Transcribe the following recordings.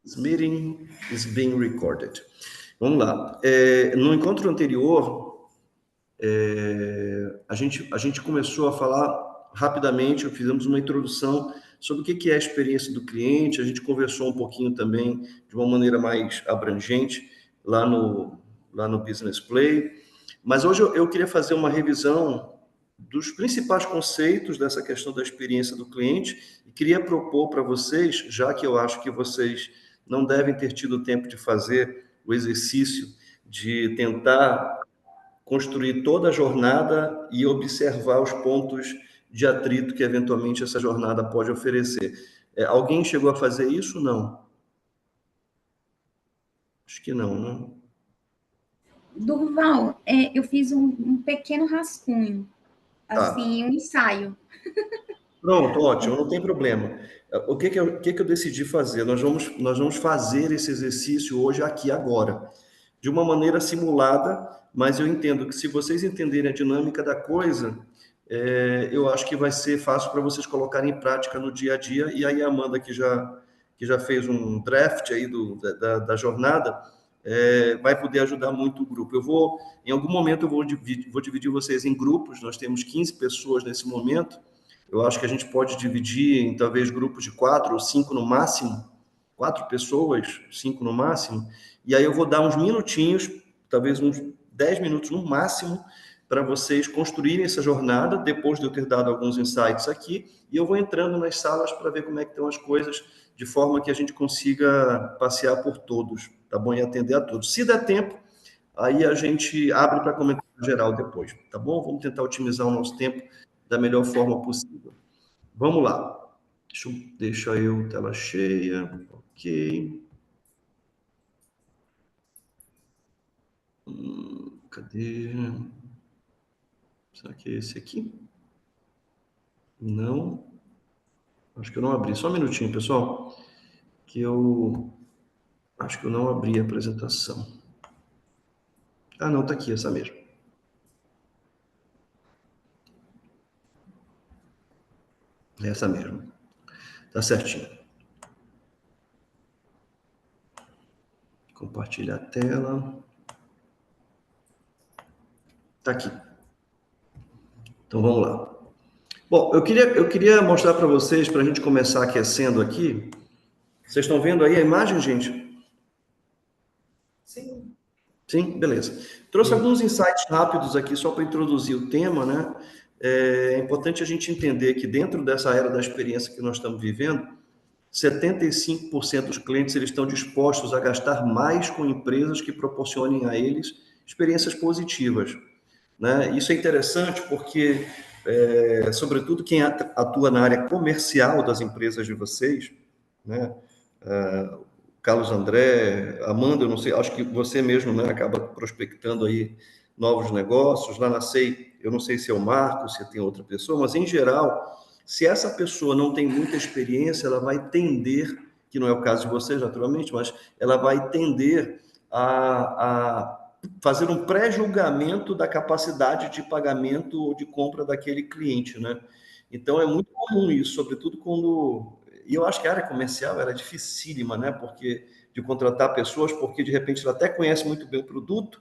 This meeting is being recorded. Vamos lá. No encontro anterior, a gente começou a falar rapidamente, fizemos uma introdução sobre o que é a experiência do cliente, a gente conversou um pouquinho também de uma maneira mais abrangente lá no Business Play, mas hoje eu queria fazer uma revisão dos principais conceitos dessa questão da experiência do cliente e queria propor para vocês, já que eu acho que vocês não devem ter tido tempo de fazer o exercício de tentar construir toda a jornada e observar os pontos de atrito que eventualmente essa jornada pode oferecer. Alguém chegou a fazer isso? Não. Acho que não, né? Durval, eu fiz um pequeno rascunho, assim, um ensaio. Pronto, ótimo, não tem problema. O que eu decidi fazer? Nós vamos fazer esse exercício hoje, aqui, agora, de uma maneira simulada, mas eu entendo que se vocês entenderem a dinâmica da coisa, eu acho que vai ser fácil para vocês colocarem em prática no dia a dia, e aí a Amanda, que já fez um draft aí da jornada, vai poder ajudar muito o grupo. Em algum momento, eu vou dividir vocês em grupos, nós temos 15 pessoas nesse momento. Eu acho que a gente pode dividir em talvez grupos de 4 ou 5 no máximo, 4 pessoas, 5 no máximo, e aí eu vou dar uns minutinhos, talvez uns 10 minutos no máximo, para vocês construírem essa jornada, depois de eu ter dado alguns insights aqui, e eu vou entrando nas salas para ver como é que estão as coisas, de forma que a gente consiga passear por todos, tá bom? E atender a todos. Se der tempo, aí a gente abre para comentário geral depois, tá bom? Vamos tentar otimizar o nosso tempo da melhor forma possível. Vamos lá. Deixa eu tela cheia. Ok. Cadê? Será que é esse aqui? Não. Acho que eu não abri. Só um minutinho, pessoal. Que eu acho que eu não abri a apresentação. Ah, não, tá aqui, essa mesmo. Essa mesmo. Tá certinho. Compartilhar a tela. Tá aqui. Então vamos lá. Bom, eu queria mostrar para vocês, para a gente começar aquecendo aqui. Vocês estão vendo aí a imagem, gente? Sim. Sim, beleza. Trouxe alguns insights rápidos aqui só para introduzir o tema, né? É importante a gente entender que dentro dessa era da experiência que nós estamos vivendo, 75% dos clientes eles estão dispostos a gastar mais com empresas que proporcionem a eles experiências positivas, né? Isso é interessante porque, sobretudo quem atua na área comercial das empresas de vocês, né? Carlos André, Amanda, eu não sei, acho que você mesmo, né, acaba prospectando aí novos negócios. Lá na SEI, eu não sei se é o Marco, se tem outra pessoa, mas em geral, se essa pessoa não tem muita experiência, ela vai tender, que não é o caso de vocês, naturalmente, mas ela vai tender a fazer um pré-julgamento da capacidade de pagamento ou de compra daquele cliente, né? Então, é muito comum isso, sobretudo quando... E eu acho que a área comercial era dificílima, né? Porque de contratar pessoas, porque de repente ela até conhece muito bem o produto,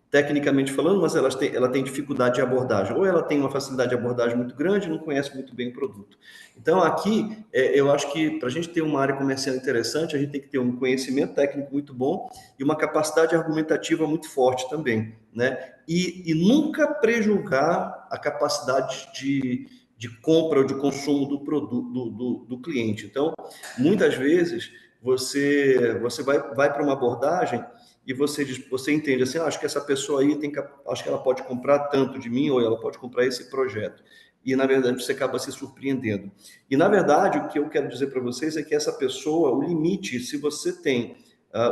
tecnicamente falando, mas ela tem dificuldade de abordagem. Ou ela tem uma facilidade de abordagem muito grande, não conhece muito bem o produto. Então, aqui, eu acho que para a gente ter uma área comercial interessante, a gente tem que ter um conhecimento técnico muito bom e uma capacidade argumentativa muito forte também, né? E nunca prejulgar a capacidade de compra ou de consumo do produto do cliente. Então, muitas vezes, você vai para uma abordagem e você entende assim, acho que essa pessoa aí acho que ela pode comprar tanto de mim, ou ela pode comprar esse projeto. E, na verdade, você acaba se surpreendendo. E, na verdade, o que eu quero dizer para vocês é que essa pessoa, o limite, se você tem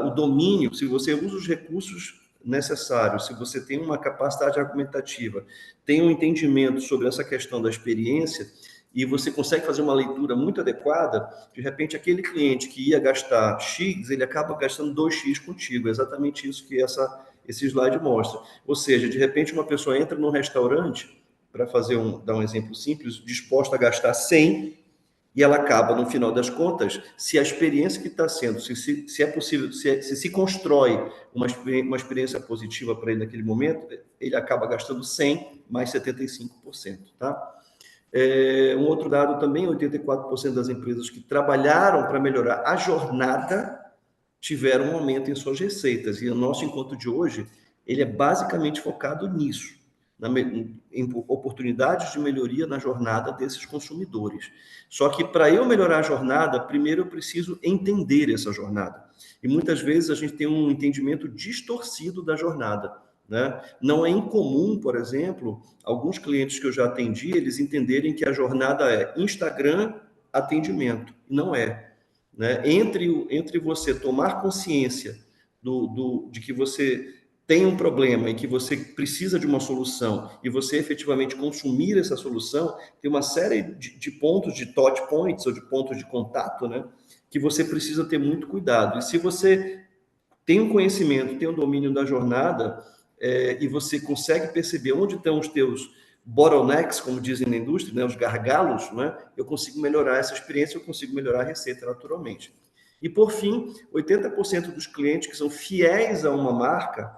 o domínio, se você usa os recursos necessários, se você tem uma capacidade argumentativa, tem um entendimento sobre essa questão da experiência, e você consegue fazer uma leitura muito adequada, de repente aquele cliente que ia gastar X, ele acaba gastando 2X contigo. É exatamente isso que esse slide mostra. Ou seja, de repente uma pessoa entra num restaurante, para dar um exemplo simples, disposta a gastar 100, E ela acaba, no final das contas, se a experiência que está sendo, se é possível, se constrói uma experiência positiva para ele naquele momento, ele acaba gastando 100 mais 75%, tá? Um outro dado também, 84% das empresas que trabalharam para melhorar a jornada tiveram um aumento em suas receitas. E o nosso encontro de hoje, ele é basicamente focado nisso, em oportunidades de melhoria na jornada desses consumidores. Só que para eu melhorar a jornada, primeiro eu preciso entender essa jornada. E muitas vezes a gente tem um entendimento distorcido da jornada, né? Não é incomum, por exemplo, alguns clientes que eu já atendi, eles entenderem que a jornada é Instagram, atendimento. Não é. Né? Entre você tomar consciência de que você tem um problema e que você precisa de uma solução e você efetivamente consumir essa solução, tem uma série de pontos, de touch points ou de pontos de contato, né? Que você precisa ter muito cuidado. E se você tem um conhecimento, tem um domínio da jornada, e você consegue perceber onde estão os teus bottlenecks, como dizem na indústria, né, os gargalos, né, eu consigo melhorar essa experiência, eu consigo melhorar a receita naturalmente. E, por fim, 80% dos clientes que são fiéis a uma marca,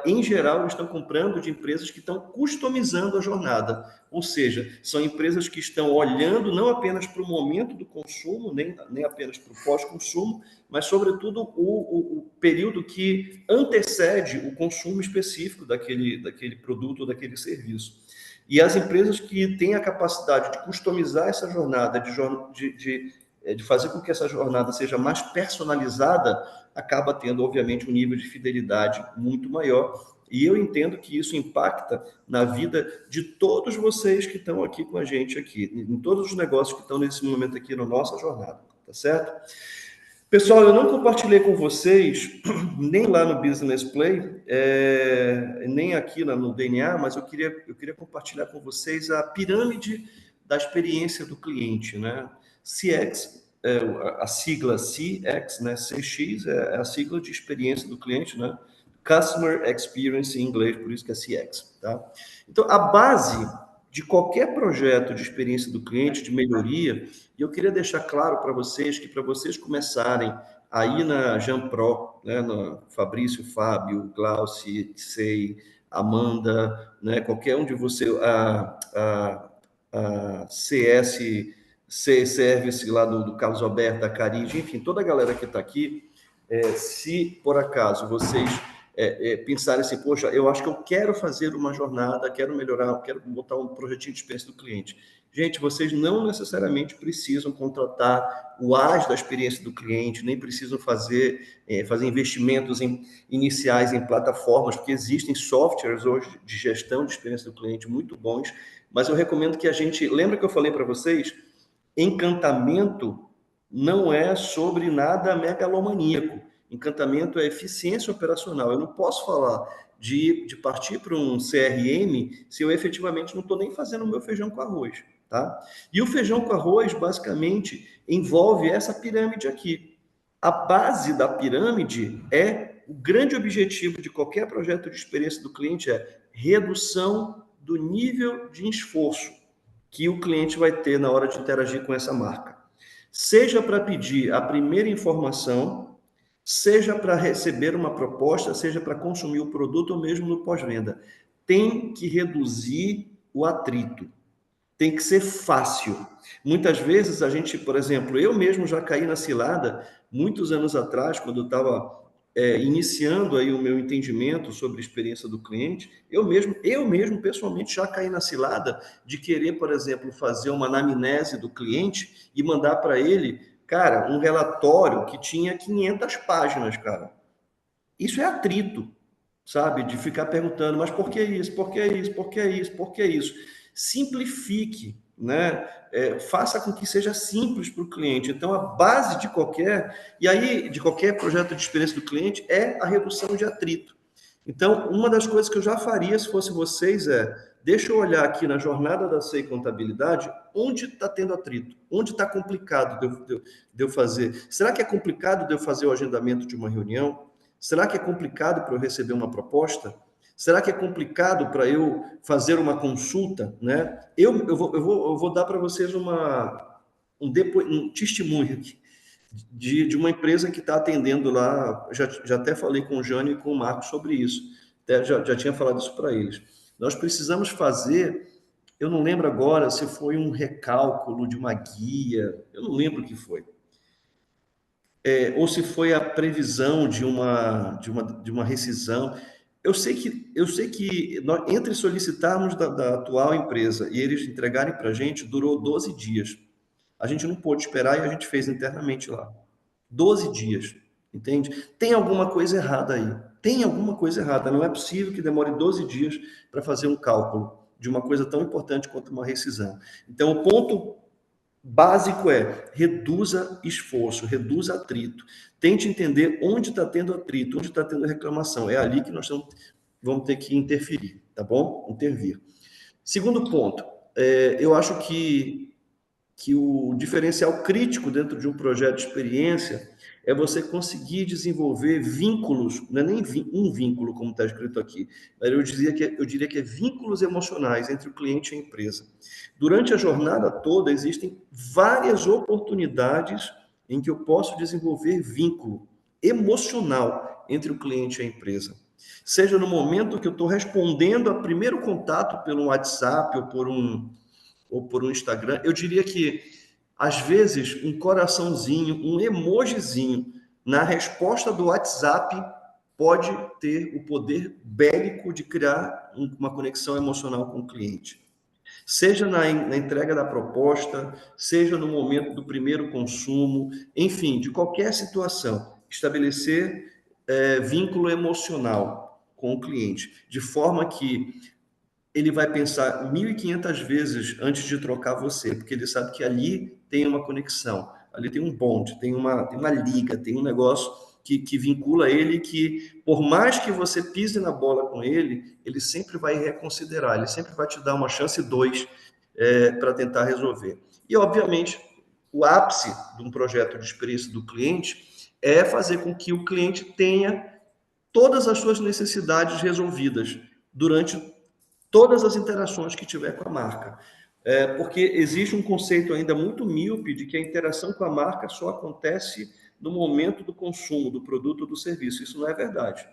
em geral, estão comprando de empresas que estão customizando a jornada. Ou seja, são empresas que estão olhando não apenas para o momento do consumo, nem apenas para o pós-consumo, mas, sobretudo, o período que antecede o consumo específico daquele produto ou daquele serviço. E as empresas que têm a capacidade de customizar essa jornada, de fazer com que essa jornada seja mais personalizada, acaba tendo, obviamente, um nível de fidelidade muito maior. E eu entendo que isso impacta na vida de todos vocês que estão aqui com a gente aqui, em todos os negócios que estão nesse momento aqui na nossa jornada, tá certo? Pessoal, eu não compartilhei com vocês, nem lá no Business Play, nem aqui no DNA, mas eu queria compartilhar com vocês a pirâmide da experiência do cliente, né? CX, a sigla CX, né? CX é a sigla de experiência do cliente, né? Customer Experience em inglês, por isso que é CX, tá? Então, a base de qualquer projeto de experiência do cliente, de melhoria, e eu queria deixar claro para vocês que para vocês começarem aí na Jampro, né, no Fabrício, Fábio, Glauci, Sei, Amanda, né, qualquer um de vocês, a Service lá do Carlos Alberto, da Caringe, enfim, toda a galera que está aqui, se por acaso vocês pensarem assim, poxa, eu acho que eu quero fazer uma jornada, quero melhorar, quero botar um projetinho de experiência do cliente. Gente, vocês não necessariamente precisam contratar o AS da experiência do cliente, nem precisam fazer investimentos iniciais em plataformas, porque existem softwares hoje de gestão de experiência do cliente muito bons, mas eu recomendo que a gente... Lembra que eu falei para vocês? Encantamento não é sobre nada megalomaníaco. Encantamento é eficiência operacional. Eu não posso falar de partir para um CRM se eu efetivamente não estou nem fazendo o meu feijão com arroz, tá? E o feijão com arroz, basicamente, envolve essa pirâmide aqui. A base da pirâmide o grande objetivo de qualquer projeto de experiência do cliente é redução do nível de esforço que o cliente vai ter na hora de interagir com essa marca. Seja para pedir a primeira informação, seja para receber uma proposta, seja para consumir o produto ou mesmo no pós-venda. Tem que reduzir o atrito. Tem que ser fácil. Muitas vezes a gente, por exemplo, eu mesmo já caí na cilada, muitos anos atrás, quando eu estava iniciando aí o meu entendimento sobre a experiência do cliente, eu mesmo pessoalmente já caí na cilada de querer, por exemplo, fazer uma anamnese do cliente e mandar para ele, cara, um relatório que tinha 500 páginas, cara. Isso é atrito, sabe? De ficar perguntando, mas por que isso? Por que isso? Por que isso? Por que isso? Simplifique, né? Faça com que seja simples para o cliente. Então, a base de qualquer projeto de experiência do cliente é a redução de atrito. Então, uma das coisas que eu já faria se fosse vocês deixa eu olhar aqui na jornada da SEI Contabilidade onde está tendo atrito, onde está complicado de eu fazer. Será que é complicado de eu fazer o agendamento de uma reunião? Será que é complicado para eu receber uma proposta? Será que é complicado para eu fazer uma consulta, né? Eu vou dar para vocês um testemunho aqui de uma empresa que está atendendo lá. Já até falei com o Jânio e com o Marcos sobre isso. Até já tinha falado isso para eles. Nós precisamos fazer, eu não lembro agora se foi um recálculo de uma guia, eu não lembro o que foi. Ou se foi a previsão de uma rescisão. Eu sei que entre solicitarmos da atual empresa e eles entregarem para a gente, durou 12 dias. A gente não pôde esperar e a gente fez internamente lá. 12 dias, entende? Tem alguma coisa errada aí. Tem alguma coisa errada. Não é possível que demore 12 dias para fazer um cálculo de uma coisa tão importante quanto uma rescisão. Então, o ponto básico é: reduza esforço, reduza atrito. Tente entender onde está tendo atrito, onde está tendo reclamação. É ali que nós vamos ter que interferir, tá bom? Intervir. Segundo ponto, eu acho que o diferencial crítico dentro de um projeto de experiência é você conseguir desenvolver vínculos, não é nem um vínculo, como está escrito aqui, mas eu diria que é vínculos emocionais entre o cliente e a empresa. Durante a jornada toda, existem várias oportunidades em que eu posso desenvolver vínculo emocional entre o cliente e a empresa. Seja no momento que eu estou respondendo a primeiro contato pelo WhatsApp ou por um Instagram, eu diria que, às vezes, um coraçãozinho, um emojizinho na resposta do WhatsApp pode ter o poder bélico de criar uma conexão emocional com o cliente. Seja na entrega da proposta, seja no momento do primeiro consumo, enfim, de qualquer situação, estabelecer vínculo emocional com o cliente, de forma que ele vai pensar 1.500 vezes antes de trocar você, porque ele sabe que ali tem uma conexão, ali tem um bond, tem uma liga, tem um negócio que vincula ele, que por mais que você pise na bola com ele, ele sempre vai reconsiderar, ele sempre vai te dar uma chance 2 para tentar resolver. E, obviamente, o ápice de um projeto de experiência do cliente é fazer com que o cliente tenha todas as suas necessidades resolvidas durante todas as interações que tiver com a marca. Porque existe um conceito ainda muito míope de que a interação com a marca só acontece no momento do consumo do produto ou do serviço. Isso não é verdade.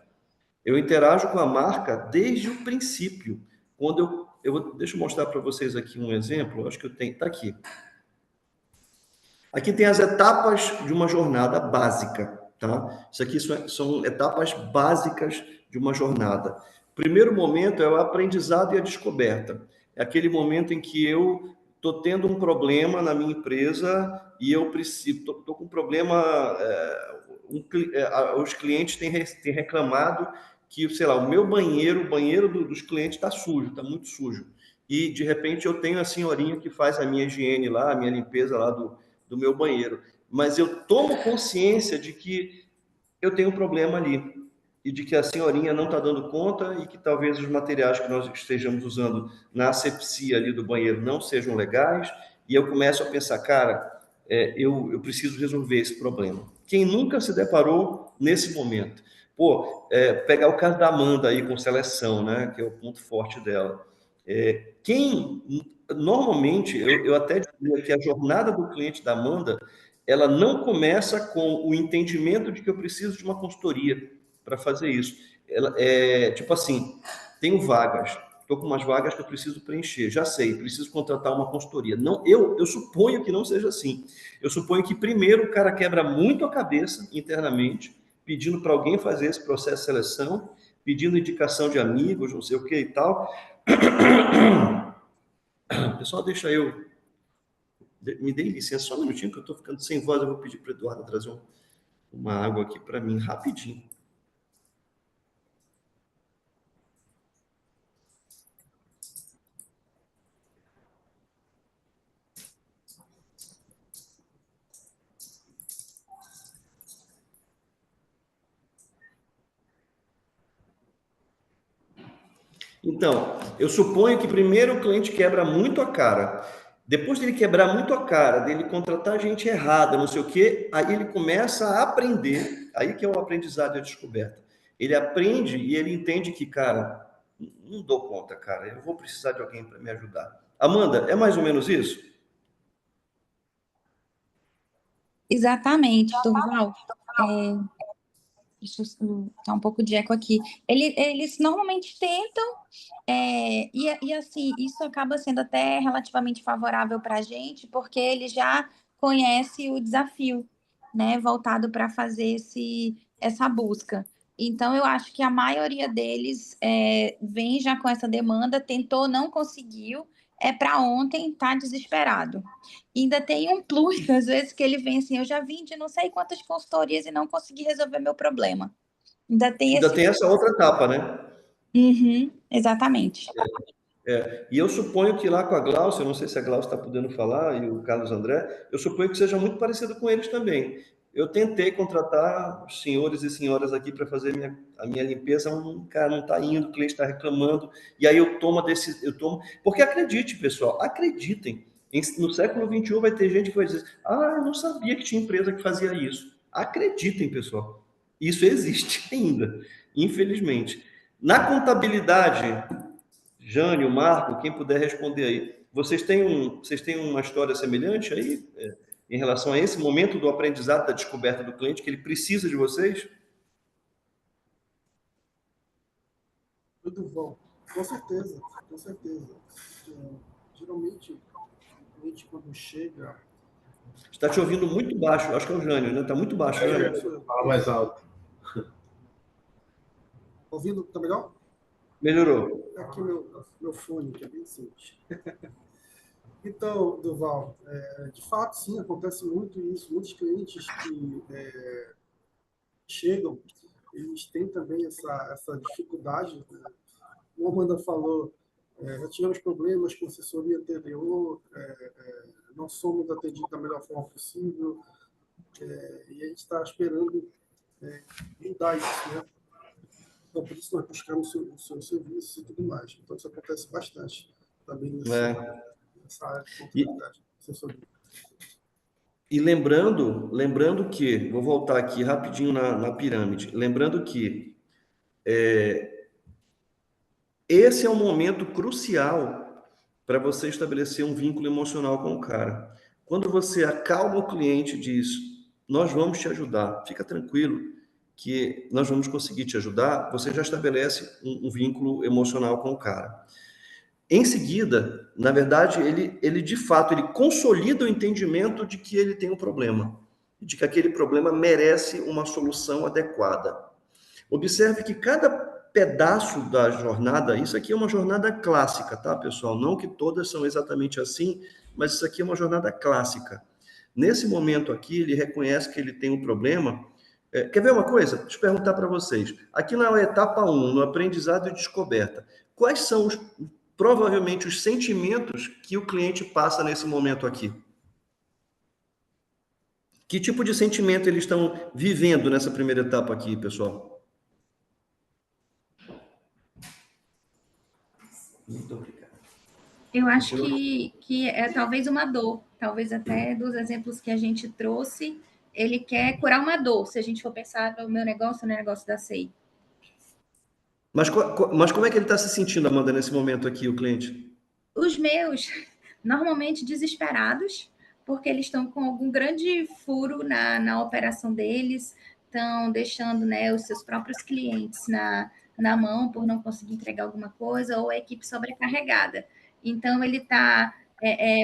Eu interajo com a marca desde o princípio. Quando deixa eu mostrar para vocês aqui um exemplo. Acho que eu tenho, está aqui. Aqui tem as etapas de uma jornada básica, tá? Isso aqui são etapas básicas de uma jornada. O primeiro momento é o aprendizado e a descoberta. É aquele momento em que eu estou tendo um problema na minha empresa e eu preciso, estou com um problema. Os clientes têm reclamado que, sei lá, o banheiro dos clientes está sujo, está muito sujo. E de repente eu tenho a senhorinha que faz a minha higiene lá, a minha limpeza lá do meu banheiro, mas eu tomo consciência de que eu tenho um problema ali e de que a senhorinha não está dando conta e que talvez os materiais que nós estejamos usando na asepsia ali do banheiro não sejam legais, e eu começo a pensar, cara, eu preciso resolver esse problema. Quem nunca se deparou nesse momento? Pegar o caso da Amanda aí com seleção, né, que é o ponto forte dela. Normalmente, eu até diria que a jornada do cliente da Amanda, ela não começa com o entendimento de que eu preciso de uma consultoria para fazer isso. Ela tipo assim, tenho vagas, estou com umas vagas que eu preciso preencher, já sei, preciso contratar uma consultoria. Não, eu suponho que não seja assim. Eu suponho que primeiro o cara quebra muito a cabeça internamente, pedindo para alguém fazer esse processo de seleção, pedindo indicação de amigos, não sei o que e tal. Pessoal, deixa eu... Me dê licença só um minutinho, que eu estou ficando sem voz. Eu vou pedir para o Eduardo trazer uma água aqui para mim, rapidinho. Então, eu suponho que primeiro o cliente quebra muito a cara. Depois dele quebrar muito a cara, dele contratar gente errada, não sei o quê, aí ele começa a aprender. Aí que é o aprendizado e a descoberta. Ele aprende e ele entende que, cara, não dou conta, cara. Eu vou precisar de alguém para me ajudar. Amanda, é mais ou menos isso? Exatamente, Durval. Deixa eu tá um pouco de eco aqui. Eles normalmente tentam, e assim, isso acaba sendo até relativamente favorável para a gente, porque ele já conhece o desafio, né, voltado para fazer essa busca. Então, eu acho que a maioria deles vem já com essa demanda, tentou, não conseguiu, é para ontem, tá desesperado. Ainda tem um plus, às vezes, que ele vem assim, eu já vim de não sei quantas consultorias e não consegui resolver meu problema. Ainda tem Ainda esse. tem essa outra etapa, né? Uhum, exatamente. E eu suponho que lá com a Glaucia, eu não sei se a Glaucia está podendo falar, e o Carlos André, eu suponho que seja muito parecido com eles também. Eu tentei contratar os senhores e senhoras aqui para fazer a minha limpeza, cara, não está indo, o cliente está reclamando, e aí eu tomo, porque acredite, pessoal, acreditem, no século XXI vai ter gente que vai dizer, eu não sabia que tinha empresa que fazia isso. Acreditem, pessoal, isso existe ainda, infelizmente. Na contabilidade, Jânio, Marco, quem puder responder aí. Vocês têm uma história semelhante aí, em relação a esse momento do aprendizado, da descoberta do cliente, que ele precisa de vocês? Tudo bom. Com certeza, com certeza. Geralmente, o cliente quando chega... Está te ouvindo muito baixo, acho que é o Jânio, né? Está muito baixo, Jânio. Fala mais alto. Ouvindo, tá melhor? Melhorou. Aqui meu fone, que é bem simples. Então, Durval, de fato, sim, acontece muito isso. Muitos clientes que chegam, eles têm também essa dificuldade, né? Como a Amanda falou, já tivemos problemas com assessoria anterior, não somos atendidos da melhor forma possível, e a gente está esperando mudar isso, né? Então, por isso nós buscamos o seu serviço e tudo mais. Então, isso acontece bastante também nessa área de contabilidade, assessoria. E lembrando que, vou voltar aqui rapidinho na pirâmide, lembrando que esse é um momento crucial para você estabelecer um vínculo emocional com o cara. Quando você acalma o cliente e diz, nós vamos te ajudar, fica tranquilo que nós vamos conseguir te ajudar, você já estabelece um vínculo emocional com o cara. Em seguida, na verdade, ele de fato, ele consolida o entendimento de que ele tem um problema, de que aquele problema merece uma solução adequada. Observe que cada pedaço da jornada, isso aqui é uma jornada clássica, tá, pessoal? Não que todas são exatamente assim, mas isso aqui é uma jornada clássica. Nesse momento aqui, ele reconhece que ele tem um problema. Quer ver uma coisa? Deixa eu perguntar para vocês. Aqui na etapa 1, no aprendizado e descoberta, quais são provavelmente os sentimentos que o cliente passa nesse momento aqui? Que tipo de sentimento eles estão vivendo nessa primeira etapa aqui, pessoal? Muito obrigado. Eu acho que é talvez uma dor, talvez até dos exemplos que a gente trouxe, ele quer curar uma dor, se a gente for pensar no meu negócio, no negócio da SEI. Mas como é que ele está se sentindo, Amanda, nesse momento aqui, o cliente? Os meus, normalmente desesperados, porque eles estão com algum grande furo na operação deles, estão deixando, né, os seus próprios clientes na mão por não conseguir entregar alguma coisa, ou a equipe sobrecarregada. Então, ele está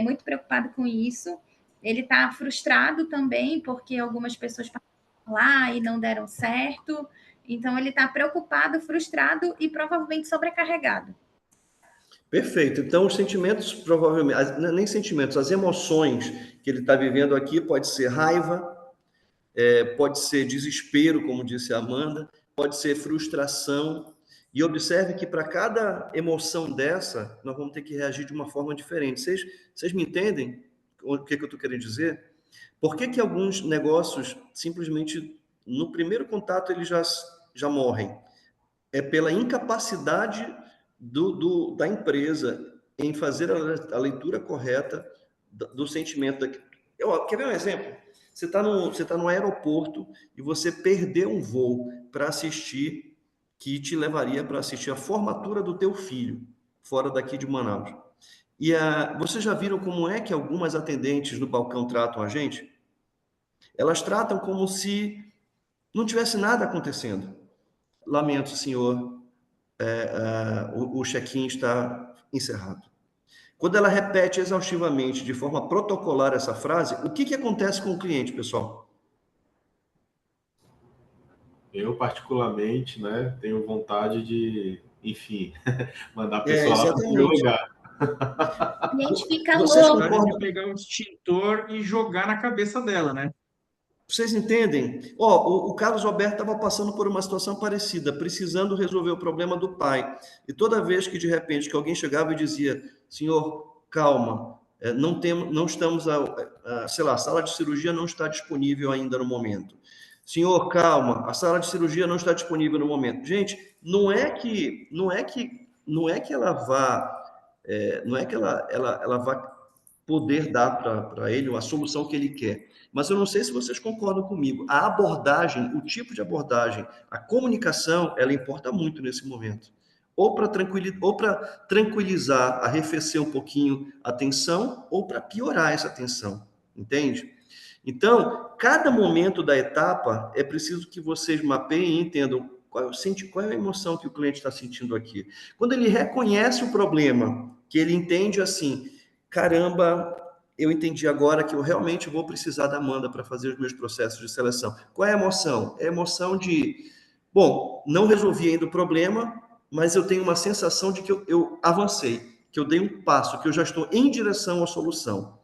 muito preocupado com isso. Ele está frustrado também, porque algumas pessoas passaram lá e não deram certo. Então, ele está preocupado, frustrado e provavelmente sobrecarregado. Perfeito. Então, os sentimentos, provavelmente, nem sentimentos, as emoções que ele está vivendo aqui pode ser raiva, pode ser desespero, como disse a Amanda, pode ser frustração. E observe que para cada emoção dessa, nós vamos ter que reagir de uma forma diferente. Vocês me entendem o que eu estou querendo dizer? Por que alguns negócios, simplesmente, no primeiro contato, eles já morrem? É pela incapacidade da empresa em fazer a leitura correta do sentimento. Quer ver um exemplo? Você está no aeroporto e você perdeu um voo para assistir, que te levaria para assistir a formatura do teu filho, fora daqui de Manaus. Vocês já viram como é que algumas atendentes no balcão tratam a gente? Elas tratam como se não tivesse nada acontecendo. Lamento, senhor, o check-in está encerrado. Quando ela repete exaustivamente, de forma protocolar, essa frase, o que acontece com o cliente, pessoal? Eu, particularmente, né, tenho vontade de, enfim, mandar a pessoa lá para o meu Exatamente. lugar. A gente fica Vocês louco. Vontade de concordam? pegar um extintor e jogar na cabeça dela, né? Vocês entendem? Ó, o Carlos Alberto estava passando por uma situação parecida, precisando resolver o problema do pai. E toda vez que, de repente, que alguém chegava e dizia, senhor, calma, não estamos, sei lá, a sala de cirurgia não está disponível ainda no momento. Senhor, calma, a sala de cirurgia não está disponível no momento. Gente, não é que ela vá, não é que ela vá poder dar para ele a solução que ele quer. Mas eu não sei se vocês concordam comigo. A abordagem, o tipo de abordagem, a comunicação, ela importa muito nesse momento. Ou para tranquilizar, arrefecer um pouquinho a tensão, ou para piorar essa tensão. Entende? Então, cada momento da etapa é preciso que vocês mapeiem e entendam qual é a emoção que o cliente está sentindo aqui. Quando ele reconhece o problema, que ele entende assim, caramba, eu entendi agora que eu realmente vou precisar da Amanda para fazer os meus processos de seleção. Qual é a emoção? É a emoção de, bom, não resolvi ainda o problema, mas eu tenho uma sensação de que eu avancei, que eu dei um passo, que eu já estou em direção à solução.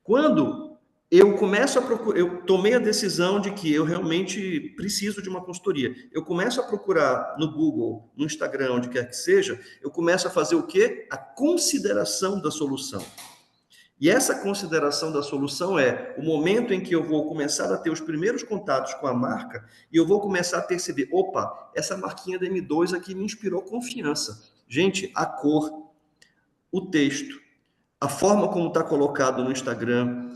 Quando eu começo a procurar, eu tomei a decisão de que eu realmente preciso de uma consultoria. Eu começo a procurar no Google, no Instagram, onde quer que seja, eu começo a fazer o quê? A consideração da solução. E essa consideração da solução é o momento em que eu vou começar a ter os primeiros contatos com a marca e eu vou começar a perceber, opa, essa marquinha da M2 aqui me inspirou confiança. Gente, a cor, o texto, a forma como está colocado no Instagram,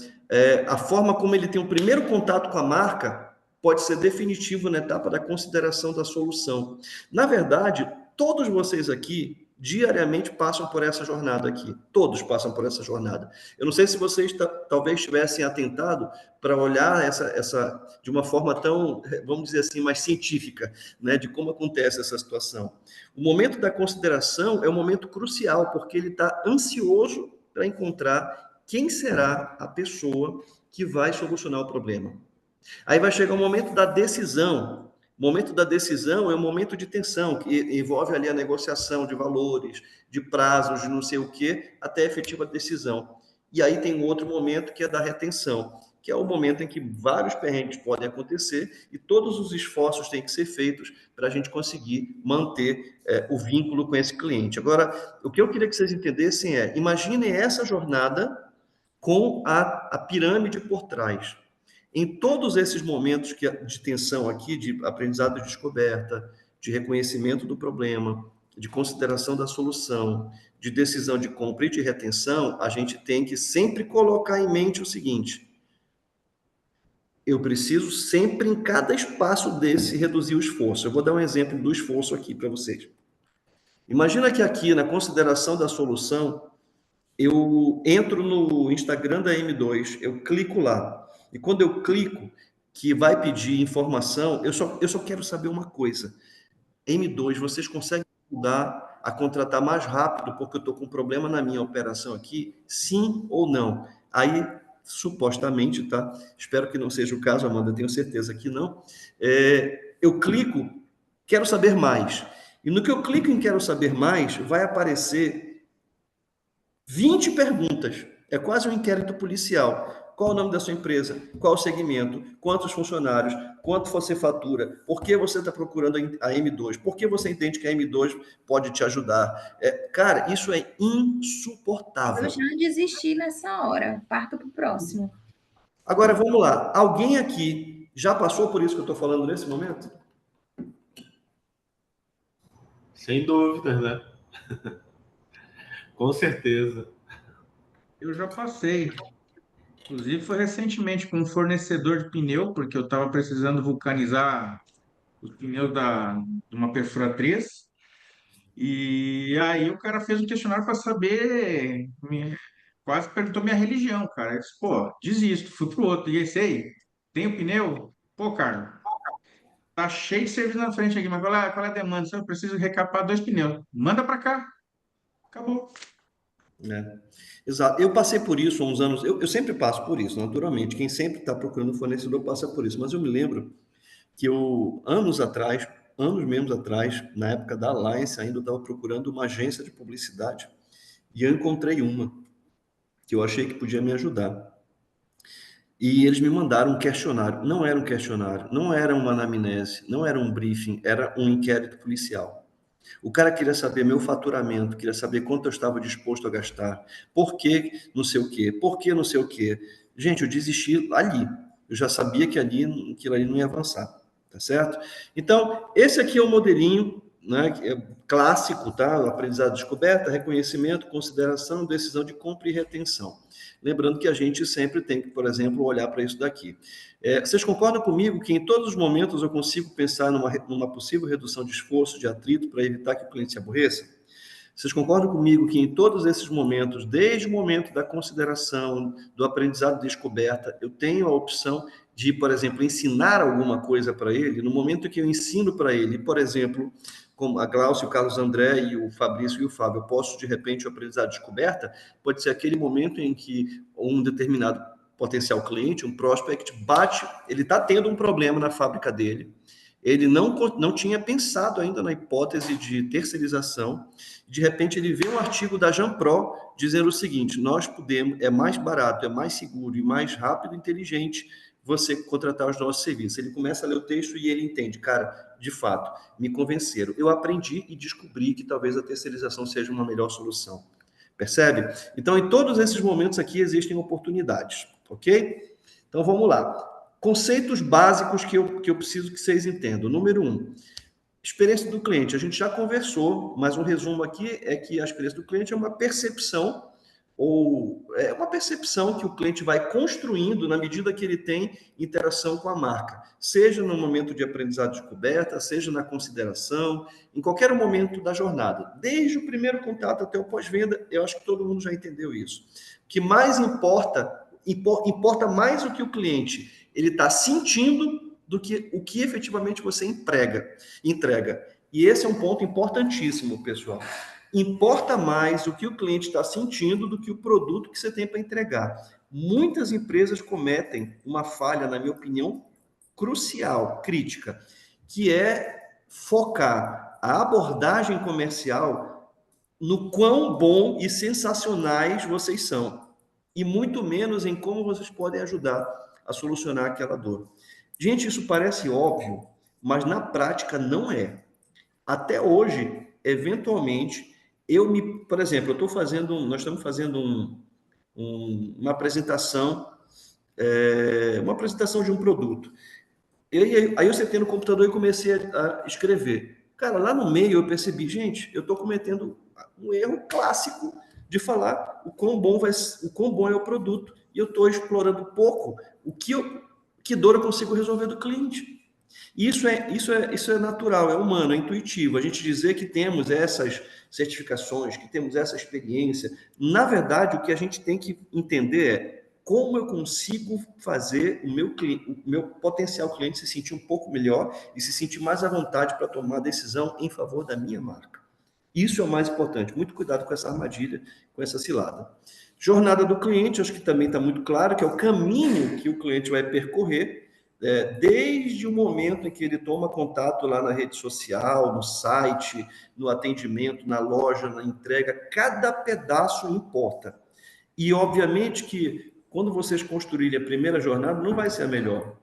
a forma como ele tem o primeiro contato com a marca, pode ser definitivo na etapa da consideração da solução. Na verdade, todos vocês aqui diariamente passam por essa jornada aqui. Todos passam por essa jornada. Eu não sei se vocês talvez tivessem atentado para olhar essa de uma forma tão, vamos dizer assim, mais científica, né, de como acontece essa situação. O momento da consideração é um momento crucial, porque ele está ansioso para encontrar quem será a pessoa que vai solucionar o problema. Aí vai chegar o momento da decisão. O momento da decisão é um momento de tensão, que envolve ali a negociação de valores, de prazos, de não sei o quê, até a efetiva decisão. E aí tem um outro momento que é da retenção, que é o momento em que vários perrengues podem acontecer e todos os esforços têm que ser feitos para a gente conseguir manter o vínculo com esse cliente. Agora, o que eu queria que vocês entendessem é, imaginem essa jornada com a pirâmide por trás. Em todos esses momentos de tensão aqui, de aprendizado e descoberta, de reconhecimento do problema, de consideração da solução, de decisão de compra e de retenção, a gente tem que sempre colocar em mente o seguinte: eu preciso sempre, em cada espaço desse, reduzir o esforço. Eu vou dar um exemplo do esforço aqui para vocês. Imagina que aqui, na consideração da solução, eu entro no Instagram da M2, eu clico lá. E quando eu clico, que vai pedir informação, eu só quero saber uma coisa. M2, vocês conseguem mudar a contratar mais rápido, porque eu estou com um problema na minha operação aqui? Sim ou não? Aí, supostamente, tá? Espero que não seja o caso, Amanda, tenho certeza que não. Eu clico, quero saber mais. E no que eu clico em quero saber mais, vai aparecer 20 perguntas. É quase um inquérito policial. Qual o nome da sua empresa? Qual o segmento? Quantos funcionários? Quanto você fatura? Por que você está procurando a M2? Por que você entende que a M2 pode te ajudar? Cara, isso é insuportável. Eu já desisti nessa hora. Parto para o próximo. Agora, vamos lá. Alguém aqui já passou por isso que eu estou falando nesse momento? Sem dúvidas, né? Com certeza. Eu já passei. Inclusive, foi recentemente com um fornecedor de pneu, porque eu estava precisando vulcanizar os pneus de uma perfuratriz. E aí o cara fez um questionário para saber, quase perguntou minha religião, cara. Eu disse, pô, desisto, fui pro outro. E esse aí? Tem o pneu? Pô, cara, tá cheio de serviço na frente aqui, mas qual é a demanda? Só eu preciso recapar 2 pneus. Manda para cá. Acabou. Né? Exato. Eu passei por isso há uns anos, eu sempre passo por isso, naturalmente. Quem sempre está procurando fornecedor passa por isso. Mas eu me lembro que eu, anos mesmo atrás, na época da Alliance, ainda estava procurando uma agência de publicidade. E eu encontrei uma que eu achei que podia me ajudar. E eles me mandaram um questionário. Não era um questionário, não era uma anamnese, não era um briefing, era um inquérito policial. O cara queria saber meu faturamento, queria saber quanto eu estava disposto a gastar, por que não sei o quê, por que não sei o quê. Gente, eu desisti ali. Eu já sabia que aquilo ali não ia avançar, tá certo? Então, esse aqui é o modelinho, né, que é clássico, tá? Aprendizado, descoberta, reconhecimento, consideração, decisão de compra e retenção. Lembrando que a gente sempre tem que, por exemplo, olhar para isso daqui. Vocês concordam comigo que em todos os momentos eu consigo pensar numa possível redução de esforço, de atrito, para evitar que o cliente se aborreça? Vocês concordam comigo que em todos esses momentos, desde o momento da consideração, do aprendizado de descoberta, eu tenho a opção de, por exemplo, ensinar alguma coisa para ele? No momento que eu ensino para ele, por exemplo, como a Glaucia, o Carlos André e o Fabrício e o Fábio, eu posso, de repente, o aprendizado de descoberta, pode ser aquele momento em que um determinado potencial cliente, um prospect, bate, ele está tendo um problema na fábrica dele, ele não tinha pensado ainda na hipótese de terceirização, de repente ele vê um artigo da Janpro dizendo o seguinte: nós podemos, é mais barato, é mais seguro e mais rápido e inteligente você contratar os nossos serviços. Ele começa a ler o texto e ele entende, cara, de fato, me convenceram. Eu aprendi e descobri que talvez a terceirização seja uma melhor solução. Percebe? Então, em todos esses momentos aqui existem oportunidades, ok? Então, vamos lá. Conceitos básicos que eu preciso que vocês entendam. Número 1, experiência do cliente. A gente já conversou, mas um resumo aqui é que a experiência do cliente é uma percepção, ou é uma percepção que o cliente vai construindo na medida que ele tem interação com a marca, seja no momento de aprendizado de descoberta, seja na consideração, em qualquer momento da jornada. Desde o primeiro contato até o pós-venda, eu acho que todo mundo já entendeu isso. O que mais importa mais o que o cliente ele está sentindo do que o que efetivamente você entrega. E esse é um ponto importantíssimo, pessoal. Importa mais o que o cliente está sentindo do que o produto que você tem para entregar. Muitas empresas cometem uma falha, na minha opinião, crucial, crítica, que é focar a abordagem comercial no quão bom e sensacionais vocês são, e muito menos em como vocês podem ajudar a solucionar aquela dor. Gente, isso parece óbvio, mas na prática não é. Até hoje, eventualmente, por exemplo, nós estamos fazendo uma apresentação, uma apresentação de um produto. Aí eu sentei no computador e comecei a escrever. Cara, lá no meio eu percebi, gente, eu estou cometendo um erro clássico de falar o quão bom é o produto, e eu estou explorando pouco que dor eu consigo resolver do cliente. Isso é natural, é humano, é intuitivo. A gente dizer que temos essas certificações, que temos essa experiência. Na verdade, o que a gente tem que entender é como eu consigo fazer o meu potencial cliente se sentir um pouco melhor e se sentir mais à vontade para tomar a decisão em favor da minha marca. Isso é o mais importante. Muito cuidado com essa armadilha, com essa cilada. Jornada do cliente, acho que também está muito claro, que é o caminho que o cliente vai percorrer, desde o momento em que ele toma contato lá na rede social, no site, no atendimento, na loja, na entrega, cada pedaço importa. E, obviamente, que quando vocês construírem a primeira jornada, não vai ser a melhor.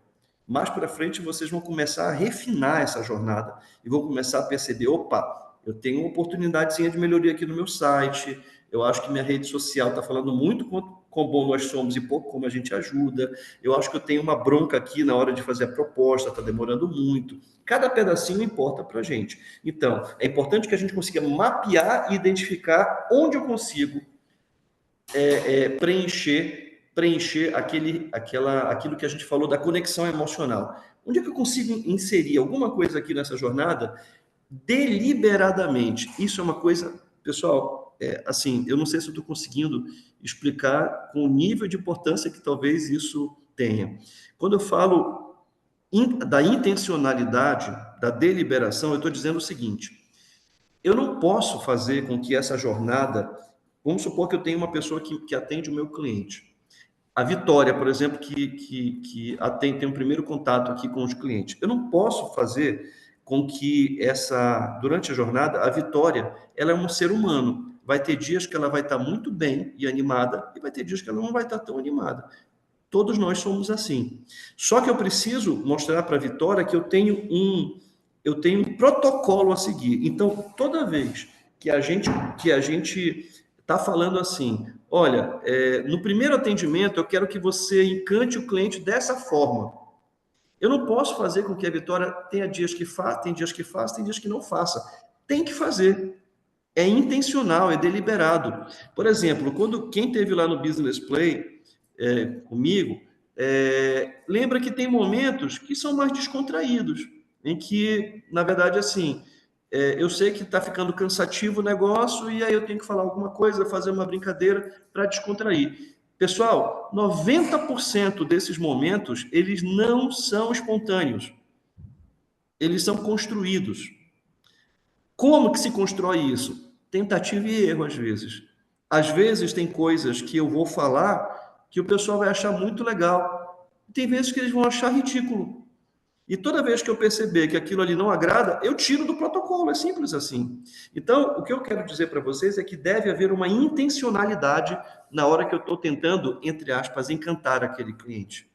Mais para frente, vocês vão começar a refinar essa jornada e vão começar a perceber, opa, eu tenho uma oportunidadezinha de melhoria aqui no meu site, eu acho que minha rede social está falando muito quão bom nós somos e pouco como a gente ajuda, eu acho que eu tenho uma bronca aqui na hora de fazer a proposta, está demorando muito. Cada pedacinho importa para a gente. Então, é importante que a gente consiga mapear e identificar onde eu consigo preencher aquilo que a gente falou da conexão emocional. Onde é que eu consigo inserir alguma coisa aqui nessa jornada deliberadamente? Isso é uma coisa, pessoal, assim, eu não sei se eu estou conseguindo explicar com o nível de importância que talvez isso Tenha. Quando eu falo da intencionalidade, da deliberação, eu estou dizendo o seguinte: eu não posso fazer com que essa jornada, vamos supor que eu tenho uma pessoa que atende o meu cliente. A Vitória, por exemplo, que tem um primeiro contato aqui com os clientes. Eu não posso fazer com que durante a jornada, a Vitória, ela é um ser humano. Vai ter dias que ela vai estar muito bem e animada, e vai ter dias que ela não vai estar tão animada. Todos nós somos assim. Só que eu preciso mostrar para a Vitória que eu tenho um protocolo a seguir. Então, toda vez que a gente está falando assim, olha, no primeiro atendimento eu quero que você encante o cliente dessa forma. Eu não posso fazer com que a Vitória tenha dias que faça, tem dias que faça, tem dias que não faça. Tem que fazer. É intencional, é deliberado. Por exemplo, quem teve lá no Business Play comigo, lembra que tem momentos que são mais descontraídos, em que, na verdade, assim, eu sei que está ficando cansativo o negócio e aí eu tenho que falar alguma coisa, fazer uma brincadeira para descontrair. Pessoal, 90% desses momentos, eles não são espontâneos. Eles são construídos. Como que se constrói isso? Tentativa e erro, às vezes. Às vezes tem coisas que eu vou falar que o pessoal vai achar muito legal. Tem vezes que eles vão achar ridículo. E toda vez que eu perceber que aquilo ali não agrada, eu tiro do protocolo, é simples assim. Então, o que eu quero dizer para vocês é que deve haver uma intencionalidade na hora que eu estou tentando, entre aspas, encantar aquele cliente.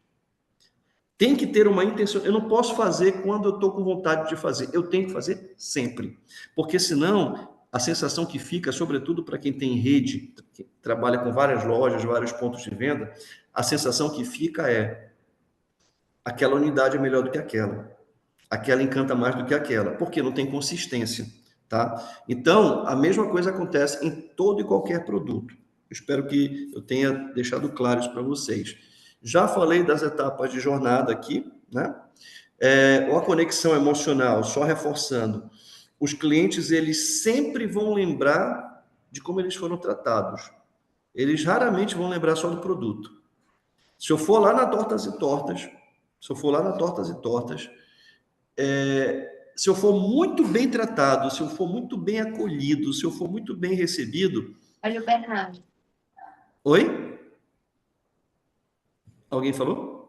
Tem que ter uma intenção. Eu não posso fazer quando eu estou com vontade de fazer. Eu tenho que fazer sempre. Porque senão, a sensação que fica, sobretudo para quem tem rede, que trabalha com várias lojas, vários pontos de venda, a sensação que fica é: aquela unidade é melhor do que aquela encanta mais do que aquela, porque não tem consistência, tá? Então, a mesma coisa acontece em todo e qualquer produto. Eu espero que eu tenha deixado claro isso para vocês. Já falei das etapas de jornada aqui, né? A conexão emocional, só reforçando, os clientes, eles sempre vão lembrar de como eles foram tratados. Eles raramente vão lembrar só do produto. Se eu for lá na Tortas e Tortas, se eu for muito bem tratado, se eu for muito bem acolhido, se eu for muito bem recebido... Olha o Bernardo. Oi? Alguém falou?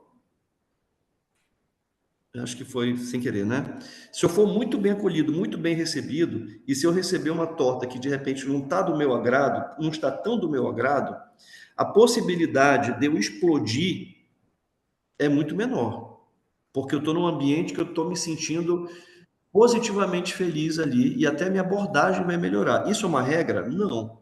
Acho que foi sem querer, né? Se eu for muito bem acolhido, muito bem recebido, e se eu receber uma torta que de repente não está do meu agrado, não está tão do meu agrado, a possibilidade de eu explodir é muito menor. Porque eu estou num ambiente que eu estou me sentindo positivamente feliz ali e até minha abordagem vai melhorar. Isso é uma regra? Não,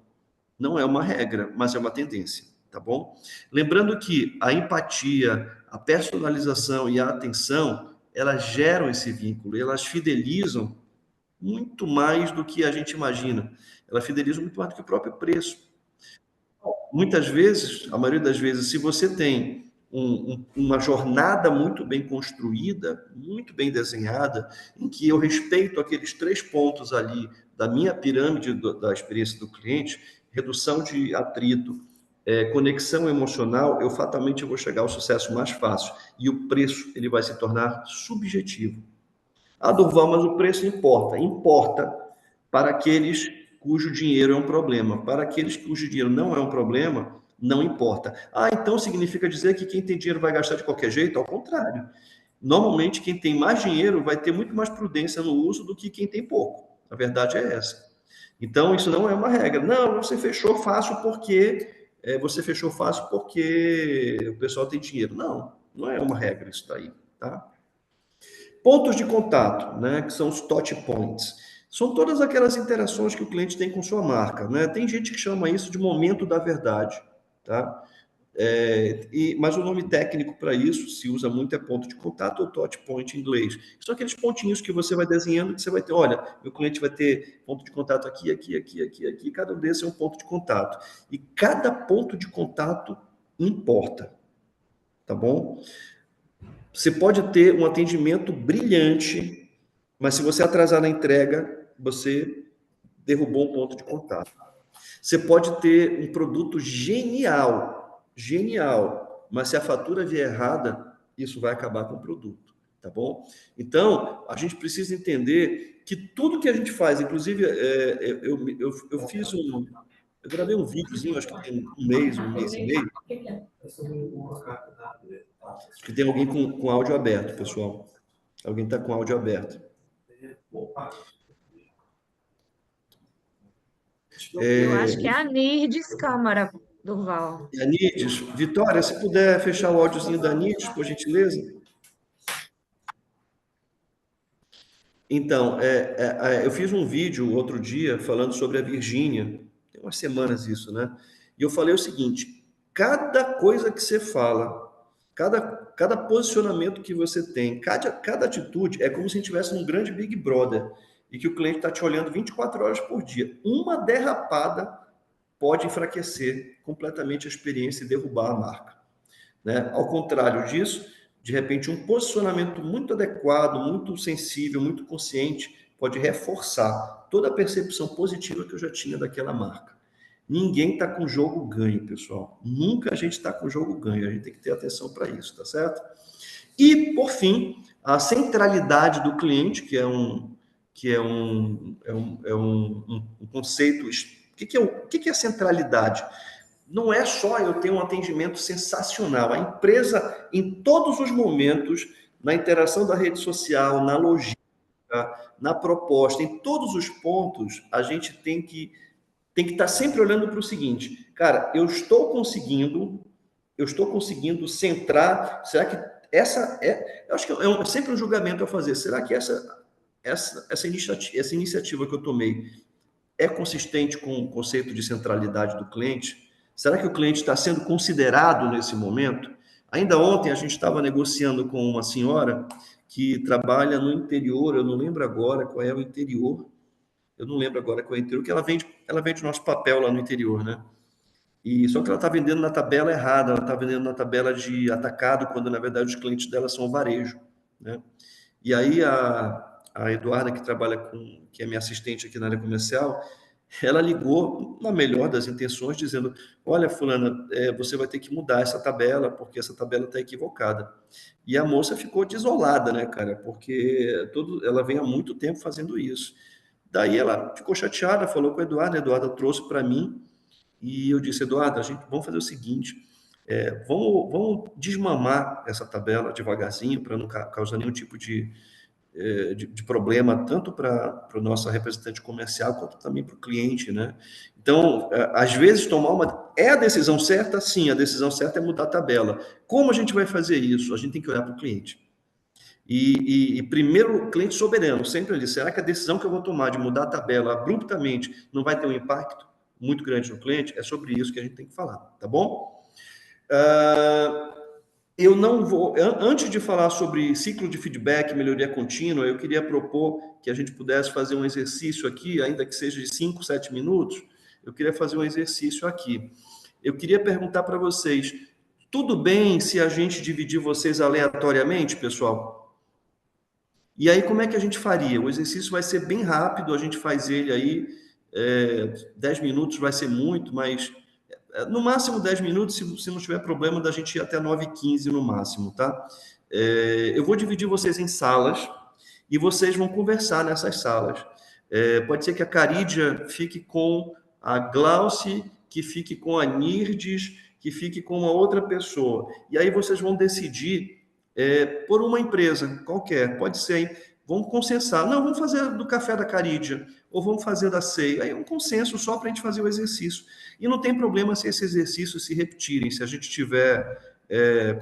não é uma regra, mas é uma tendência, tá bom? Lembrando que a empatia, a personalização e a atenção, elas geram esse vínculo, elas fidelizam muito mais do que a gente imagina. Elas fidelizam muito mais do que o próprio preço. Muitas vezes, a maioria das vezes, se você tem uma jornada muito bem construída, muito bem desenhada, em que eu respeito aqueles 3 pontos ali da minha pirâmide da experiência do cliente, redução de atrito, conexão emocional, eu fatalmente vou chegar ao sucesso mais fácil. E o preço, ele vai se tornar subjetivo. Ah, Durval, mas o preço importa. Importa para aqueles cujo dinheiro é um problema. Para aqueles cujo dinheiro não é um problema, não importa. Ah, então significa dizer que quem tem dinheiro vai gastar de qualquer jeito? Ao contrário. Normalmente, quem tem mais dinheiro vai ter muito mais prudência no uso do que quem tem pouco. A verdade é essa. Então, isso não é uma regra. Não, você fechou fácil porque o pessoal tem dinheiro. Não, não é uma regra isso daí, tá? Pontos de contato, né, que são os touch points. São todas aquelas interações que o cliente tem com sua marca, né? Tem gente que chama isso de momento da verdade, tá? Mas o nome técnico para isso se usa muito é ponto de contato ou touch point em inglês. São aqueles pontinhos que você vai desenhando que você vai ter, olha, meu cliente vai ter ponto de contato aqui, aqui, aqui, aqui, aqui, cada um desses é um ponto de contato. E cada ponto de contato importa, tá bom? Você pode ter um atendimento brilhante, mas se você atrasar na entrega, você derrubou um ponto de contato. Você pode ter um produto genial, mas se a fatura vier errada, isso vai acabar com o produto, tá bom? Então, a gente precisa entender que tudo que a gente faz, inclusive, eu fiz um... Eu gravei um videozinho, acho que tem um mês e meio. Acho que tem alguém com áudio aberto, pessoal. Alguém está com áudio aberto. Eu acho que é a Nirdes Câmara, Durval. A Nirdes, Vitória, se puder fechar o áudiozinho da Nirdes, por gentileza. Então, eu fiz um vídeo outro dia falando sobre a Virgínia, tem umas semanas isso, né? E eu falei o seguinte, cada coisa que você fala, cada posicionamento que você tem, cada atitude é como se a gente estivesse num grande Big Brother e que o cliente está te olhando 24 horas por dia. Uma derrapada pode enfraquecer completamente a experiência e derrubar a marca, né? Ao contrário disso, de repente, um posicionamento muito adequado, muito sensível, muito consciente, pode reforçar toda a percepção positiva que eu já tinha daquela marca. Ninguém está com jogo ganho, pessoal. Nunca a gente está com jogo ganho. A gente tem que ter atenção para isso, tá certo? E, por fim, a centralidade do cliente, que é um conceito. O que é centralidade? Não é só eu ter um atendimento sensacional. A empresa, em todos os momentos, na interação da rede social, na logística, na proposta, em todos os pontos, a gente tem que estar sempre olhando para o seguinte, cara, eu estou conseguindo centrar, será que eu acho que é sempre um julgamento a fazer, será que essa iniciativa que eu tomei é consistente com o conceito de centralidade do cliente? Será que o cliente está sendo considerado nesse momento? Ainda ontem a gente estava negociando com uma senhora que trabalha no interior, eu não lembro agora qual é o interior, que ela vende nosso papel lá no interior, né? E só que ela está vendendo na tabela errada, ela está vendendo na tabela de atacado, quando na verdade os clientes dela são varejo, né? E aí a Eduarda, que é minha assistente aqui na área comercial, ela ligou na melhor das intenções, dizendo, olha, fulana, você vai ter que mudar essa tabela, porque essa tabela está equivocada. E a moça ficou desolada, né, cara, porque ela vem há muito tempo fazendo isso. Daí ela ficou chateada, falou com a Eduarda trouxe para mim, e eu disse, Eduarda, vamos fazer o seguinte, vamos desmamar essa tabela devagarzinho, para não causar nenhum tipo de problema, tanto para o nosso representante comercial, quanto também para o cliente, né? Então, às vezes, é a decisão certa? Sim, a decisão certa é mudar a tabela. Como a gente vai fazer isso? A gente tem que olhar para o cliente. E primeiro, o cliente soberano, sempre ali, será que a decisão que eu vou tomar de mudar a tabela abruptamente não vai ter um impacto muito grande no cliente? É sobre isso que a gente tem que falar, tá bom? Eu não vou... Antes de falar sobre ciclo de feedback, melhoria contínua, eu queria propor que a gente pudesse fazer um exercício aqui, ainda que seja de 5, 7 minutos, eu queria fazer um exercício aqui. Eu queria perguntar para vocês, tudo bem se a gente dividir vocês aleatoriamente, pessoal? E aí, como é que a gente faria? O exercício vai ser bem rápido, a gente faz ele aí, 10 minutos vai ser muito, mas no máximo 10 minutos, se não tiver problema, da gente ir até 9h15 no máximo, tá? Eu vou dividir vocês em salas e vocês vão conversar nessas salas. Pode ser que a Carídia fique com a Glauci, que fique com a Nirdes, que fique com uma outra pessoa. E aí vocês vão decidir por uma empresa qualquer, pode ser, hein? Vamos consensar. Não, vamos fazer do café da Carídia, ou vamos fazer da ceia. Aí é um consenso só para a gente fazer o exercício. E não tem problema se esses exercícios se repetirem. Se a gente tiver,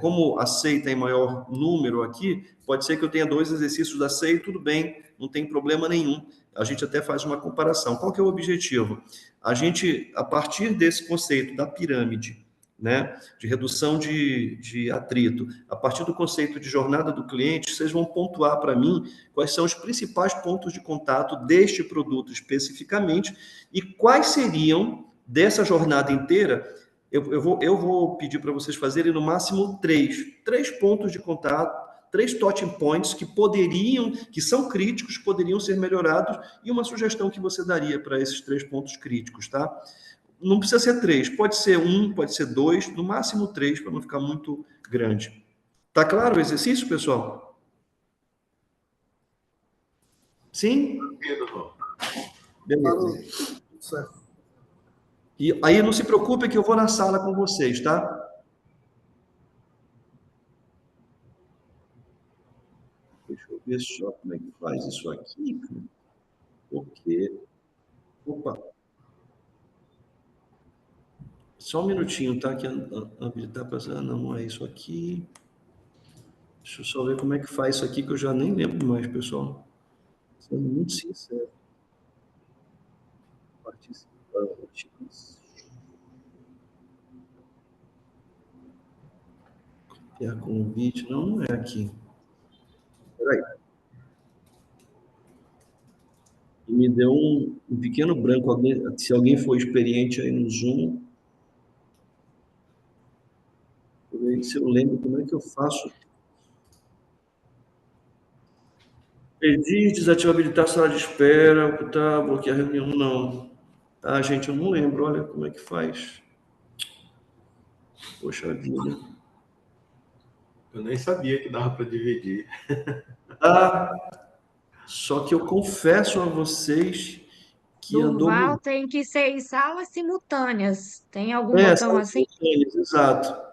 como a ceia tem maior número aqui, pode ser que eu tenha 2 exercícios da ceia, tudo bem, não tem problema nenhum. A gente até faz uma comparação. Qual que é o objetivo? A gente, a partir desse conceito da pirâmide, né, de redução de atrito, a partir do conceito de jornada do cliente, vocês vão pontuar para mim quais são os principais pontos de contato deste produto especificamente e quais seriam, dessa jornada inteira, eu vou pedir para vocês fazerem no máximo 3 pontos de contato, 3 touching points que são críticos, poderiam ser melhorados, e uma sugestão que você daria para esses 3 pontos críticos, tá? não precisa ser 3, pode ser 1, pode ser 2, no máximo 3, para não ficar muito grande. Tá claro o exercício, pessoal? Sim? Beleza. Certo. E aí não se preocupe que eu vou na sala com vocês, tá? Deixa eu ver só como é que faz isso aqui. Porque... Opa. Só um minutinho, tá? Que habilitar para... Não é isso aqui. Deixa eu só ver como é que faz isso aqui, que eu já nem lembro mais, pessoal. Sendo muito sincero. Participantes. Copiar convite. Não é aqui. Peraí. E me deu um pequeno branco. Se alguém for experiente aí no Zoom, se eu lembro como é que eu faço. Perdi, desativar, habilitar a sala de espera, tá, bloquear a reunião, não. Ah, gente, eu não lembro, olha como é que faz. Poxa vida. Eu nem sabia que dava para dividir. Ah, só que eu confesso a vocês que andou Durval muito. tem que ser em salas simultâneas. Tem algum botão São assim? simultâneos, exato.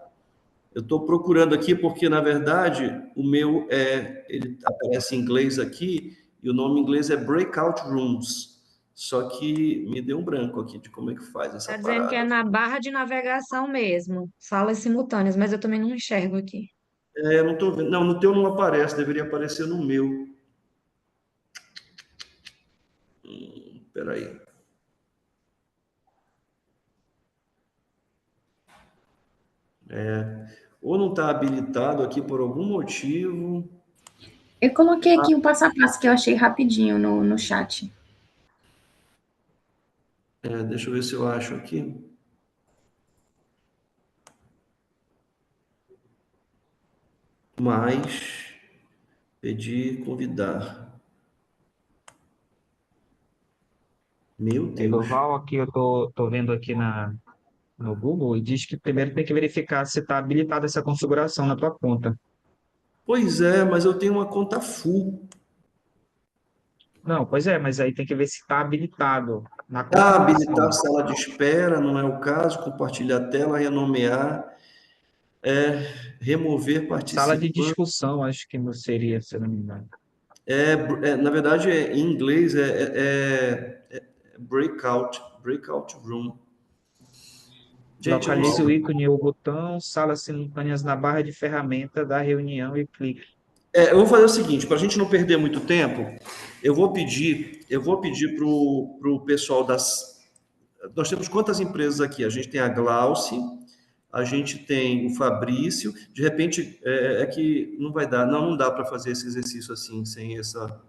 Eu estou procurando aqui porque, na verdade, o meu ele aparece em inglês aqui e o nome em inglês é Breakout Rooms. Só que me deu um branco aqui de como é que faz essa Tá dizendo que é parada. na barra de navegação mesmo, salas simultâneas, mas eu também não enxergo aqui. Eu não estou vendo. Não, no teu não aparece, deveria aparecer no meu. Peraí. Ou não está habilitado aqui por algum motivo. Eu coloquei aqui o passo a passo que eu achei rapidinho no chat. Deixa eu ver se eu acho aqui. Mais pedir, convidar. Meu Deus. Durval, aqui eu tô vendo aqui no Google e diz que primeiro tem que verificar se está habilitada essa configuração na tua conta. Pois é, mas eu tenho uma conta full. Não, pois é, mas aí tem que ver se está habilitado na configuração. Habilitar a sala de espera, não é o caso. Compartilhar a tela, renomear, remover Sala de participante. discussão, acho que não seria, se eu não me engano. Na verdade, em inglês breakout room. Gente, eu não Localize o sei. ícone ou botão, salas simultâneas na barra de ferramenta da reunião e clique. Eu vou fazer o seguinte, para a gente não perder muito tempo, eu vou pedir para o pessoal das... Nós temos quantas empresas aqui? A gente tem a Glauci, a gente tem o Fabrício, de repente é que não vai dar, não dá para fazer esse exercício assim, sem essa...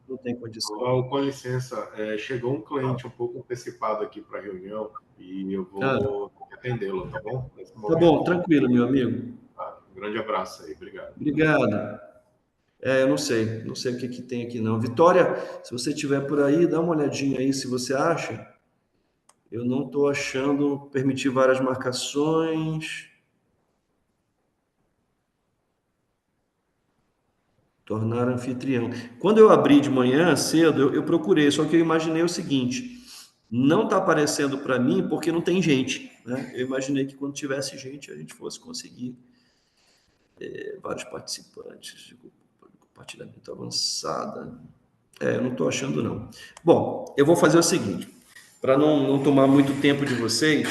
Não tem condição. Com licença, chegou um cliente um pouco antecipado aqui para a reunião e eu vou atendê-lo, tá bom? Tá bom, tranquilo, meu amigo. Um grande abraço aí, obrigado. Obrigado. Eu não sei o que tem aqui não. Vitória, se você estiver por aí, dá uma olhadinha aí se você acha. Eu não estou achando permitir várias marcações. Tornar anfitrião. Quando eu abri de manhã cedo, eu procurei, só que eu imaginei o seguinte: não está aparecendo para mim porque não tem gente, né? Eu imaginei que quando tivesse gente a gente fosse conseguir vários participantes de compartilhamento avançada. Eu não estou achando não. Bom, eu vou fazer o seguinte, para não tomar muito tempo de vocês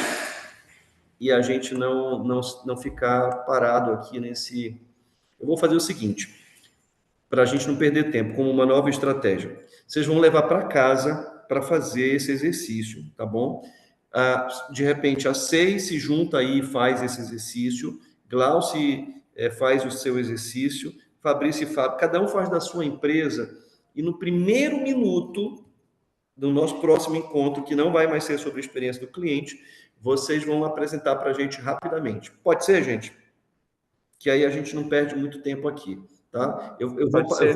e a gente não ficar parado aqui nesse... Eu vou fazer o seguinte, para a gente não perder tempo, como uma nova estratégia. Vocês vão levar para casa para fazer esse exercício, tá bom? De repente, a Sei se junta aí e faz esse exercício, Glauci faz o seu exercício, Fabrício e Fábio, cada um faz da sua empresa, e no primeiro minuto do nosso próximo encontro, que não vai mais ser sobre a experiência do cliente, vocês vão apresentar para a gente rapidamente. Pode ser, gente? Que aí a gente não perde muito tempo aqui. tá? Pode ser.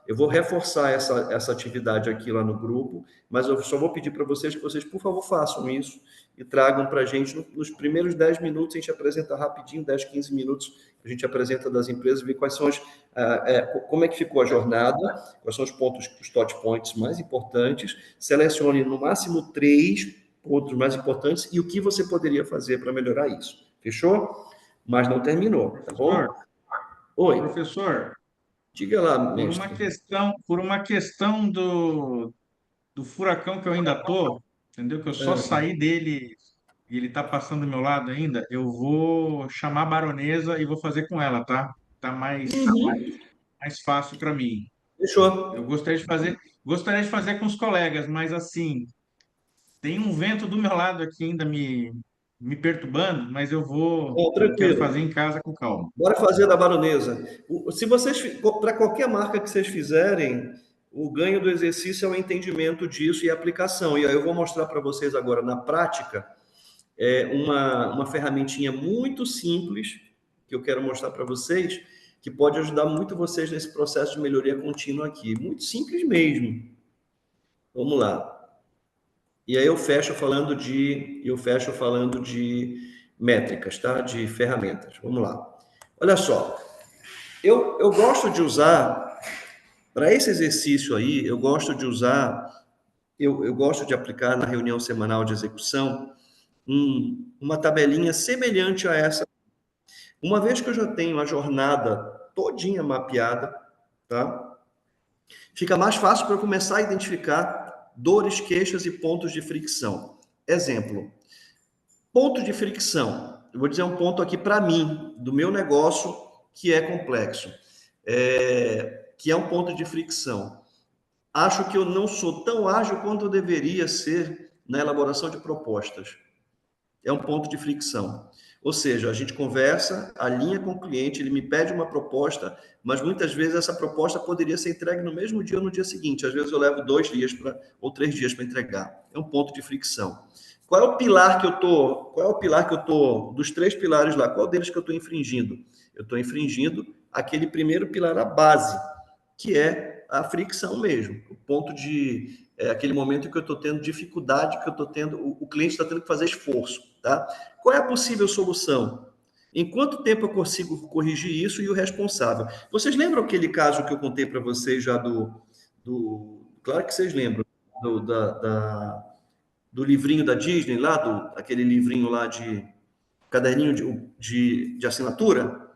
Eu vou reforçar essa atividade aqui lá no grupo, mas eu só vou pedir para vocês que vocês, por favor, façam isso e tragam para a gente nos primeiros 10 minutos, a gente apresenta rapidinho, 10, 15 minutos, a gente apresenta das empresas, vê quais são como é que ficou a jornada, quais são os pontos, os touch points mais importantes, selecione no máximo 3 pontos mais importantes e o que você poderia fazer para melhorar isso. Fechou? Mas não terminou, tá bom? Oi. Professor, diga lá, mestre. Por uma questão do furacão que eu ainda tô, entendeu? Que eu só saí dele e ele tá passando do meu lado ainda, eu vou chamar a baronesa e vou fazer com ela, tá? Tá mais fácil para mim. Fechou. Eu gostaria de fazer com os colegas, mas assim, tem um vento do meu lado aqui ainda me perturbando, mas eu quero tranquilo. fazer em casa com calma. Bora fazer da baronesa. Se vocês, para qualquer marca que vocês fizerem, o ganho do exercício é o entendimento disso e a aplicação. E aí eu vou mostrar para vocês agora na prática uma ferramentinha muito simples que eu quero mostrar para vocês, que pode ajudar muito vocês nesse processo de melhoria contínua aqui. Muito simples mesmo. Vamos lá. E aí eu fecho falando de métricas, tá? De ferramentas. Vamos lá. Olha só. Eu gosto de usar, para esse exercício aí, eu gosto de aplicar na reunião semanal de execução uma tabelinha semelhante a essa. Uma vez que eu já tenho a jornada todinha mapeada, tá? Fica mais fácil para eu começar a identificar dores, queixas e pontos de fricção. Exemplo, ponto de fricção. Eu vou dizer um ponto aqui para mim, do meu negócio, que é complexo, que é um ponto de fricção. Acho que eu não sou tão ágil quanto eu deveria ser na elaboração de propostas. É um ponto de fricção. Ou seja, a gente conversa, alinha com o cliente, ele me pede uma proposta, mas muitas vezes essa proposta poderia ser entregue no mesmo dia ou no dia seguinte. Às vezes eu levo 2 dias ou 3 dias para entregar. É um ponto de fricção. Qual é o pilar que eu tô, dos 3 pilares lá, qual deles que eu estou infringindo? Eu estou infringindo aquele primeiro pilar, a base, que é a fricção mesmo. O ponto de aquele momento que eu estou tendo dificuldade, que eu estou tendo, o cliente está tendo que fazer esforço, tá? Qual é a possível solução? Em quanto tempo eu consigo corrigir isso e o responsável? Vocês lembram aquele caso que eu contei para vocês já claro que vocês lembram, do livrinho da Disney, aquele livrinho lá de caderninho de assinatura?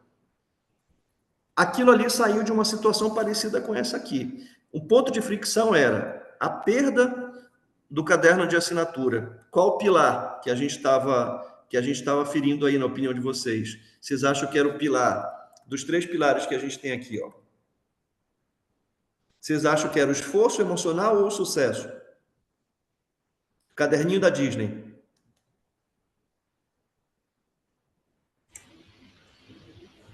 Aquilo ali saiu de uma situação parecida com essa aqui. O ponto de fricção era a perda do caderno de assinatura. Qual o pilar que a gente estava ferindo aí, na opinião de vocês? Vocês acham que era o pilar dos 3 pilares que a gente tem aqui, ó? Vocês acham que era o esforço emocional ou o sucesso? Caderninho da Disney.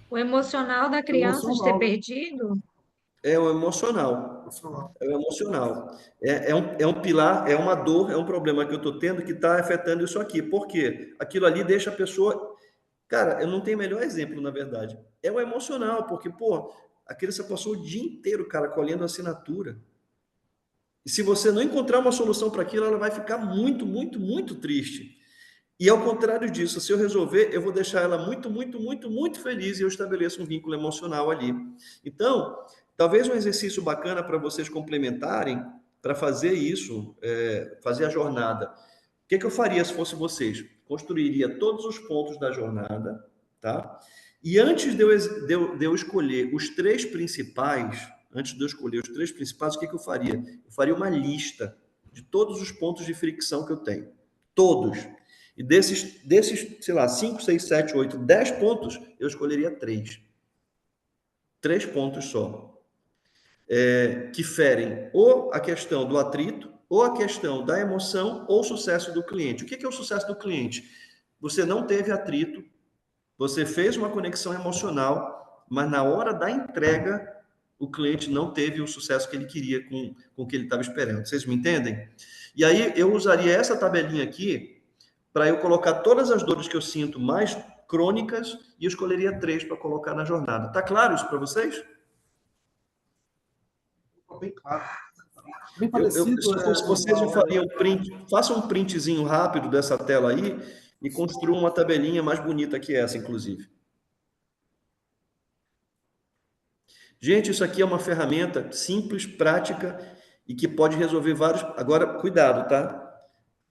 O emocional da criança de ter perdido? É o emocional. É o emocional. É um pilar, é uma dor, é um problema que eu estou tendo que está afetando isso aqui. Por quê? Aquilo ali deixa a pessoa... Cara, eu não tenho melhor exemplo, na verdade. É o emocional, porque, a criança passou o dia inteiro, cara, colhendo assinatura. E se você não encontrar uma solução para aquilo, ela vai ficar muito, muito, muito triste. E ao contrário disso, se eu resolver, eu vou deixar ela muito, muito, muito, muito feliz e eu estabeleço um vínculo emocional ali. Então, talvez um exercício bacana para vocês complementarem, para fazer isso, fazer a jornada. O que eu faria se fosse vocês? Construiria todos os pontos da jornada, tá? E antes de eu escolher os 3 principais, o que eu faria? Eu faria uma lista de todos os pontos de fricção que eu tenho. Todos. E desses, sei lá, 5, 6, 7, 8, 10 pontos, eu escolheria 3. 3 pontos só. Que ferem ou a questão do atrito, ou a questão da emoção, ou o sucesso do cliente. O que é o sucesso do cliente? Você não teve atrito, você fez uma conexão emocional, mas na hora da entrega, o cliente não teve o sucesso que ele queria com o que ele estava esperando. Vocês me entendem? E aí eu usaria essa tabelinha aqui para eu colocar todas as dores que eu sinto mais crônicas e eu escolheria 3 para colocar na jornada. Tá claro isso para vocês? Ficou bem claro. Bem Se parecido. fosse vocês, eu faria um print, faça um printzinho rápido dessa tela aí e construa uma tabelinha mais bonita que essa, inclusive. Gente, isso aqui é uma ferramenta simples, prática e que pode resolver vários... Agora, cuidado, tá?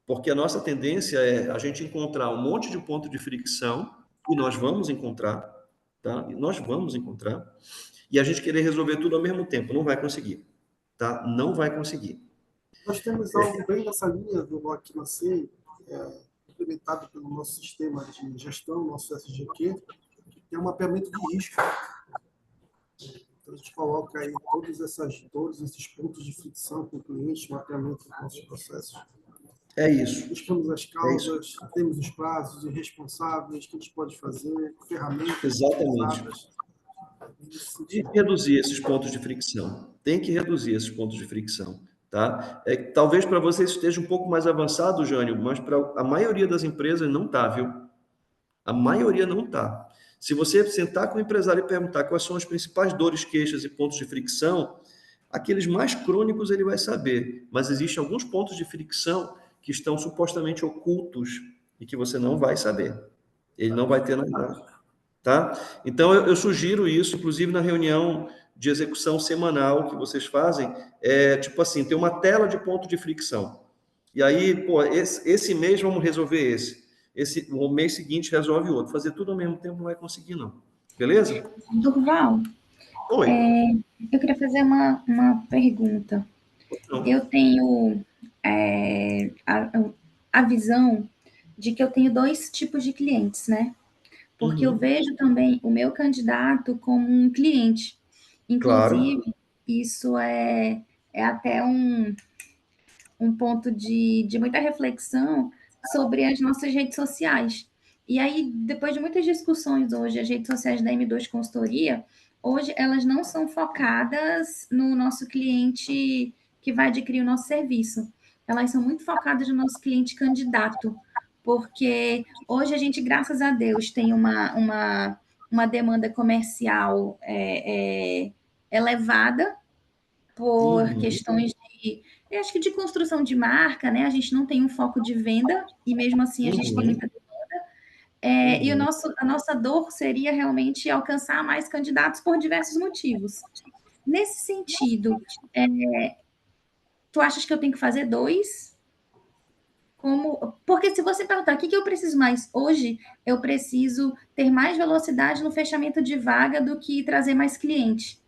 Porque a nossa tendência é a gente encontrar um monte de ponto de fricção, e nós vamos encontrar, tá? E nós vamos encontrar, e a gente querer resolver tudo ao mesmo tempo. Não vai conseguir, tá? Não vai conseguir. Nós temos algo bem nessa linha do Lockmansey, implementado pelo nosso sistema de gestão, nosso SGQ, que é um mapeamento de risco. Então, a gente coloca aí todos esses pontos de fricção com o cliente, mapeamento dos nossos processos. É isso. Buscamos as causas, temos os prazos, os responsáveis, o que a gente pode fazer, ferramentas. Exatamente. Tem que reduzir esses pontos de fricção. Tem que reduzir esses pontos de fricção. Tá? Talvez para você isso esteja um pouco mais avançado, Jânio, mas para a maioria das empresas não está, viu? A maioria não está. Se você sentar com o empresário e perguntar quais são as principais dores, queixas e pontos de fricção, aqueles mais crônicos ele vai saber, mas existem alguns pontos de fricção que estão supostamente ocultos e que você não vai saber. Ele não vai ter nada. Tá? Então, eu sugiro isso, inclusive na reunião de execução semanal que vocês fazem, tipo assim, tem uma tela de ponto de fricção. E aí, pô, esse mês vamos resolver o mês seguinte resolve outro. Fazer tudo ao mesmo tempo não vai conseguir, não. Beleza? Durval, Oi. eu queria fazer uma pergunta. Não. Eu tenho a visão de que eu tenho 2 tipos de clientes, né? Porque eu vejo também o meu candidato como um cliente. Inclusive, Claro. isso é até um ponto de muita reflexão sobre as nossas redes sociais. E aí, depois de muitas discussões hoje, as redes sociais da M2 Consultoria, hoje elas não são focadas no nosso cliente que vai adquirir o nosso serviço. Elas são muito focadas no nosso cliente candidato, porque hoje a gente, graças a Deus, tem uma demanda comercial elevada por questões eu acho que de construção de marca, né? A gente não tem um foco de venda e mesmo assim a gente tem muita demanda. E a nossa dor seria realmente alcançar mais candidatos por diversos motivos. Nesse sentido, tu achas que eu tenho que fazer 2? Porque se você perguntar o que eu preciso mais hoje, eu preciso ter mais velocidade no fechamento de vaga do que trazer mais cliente.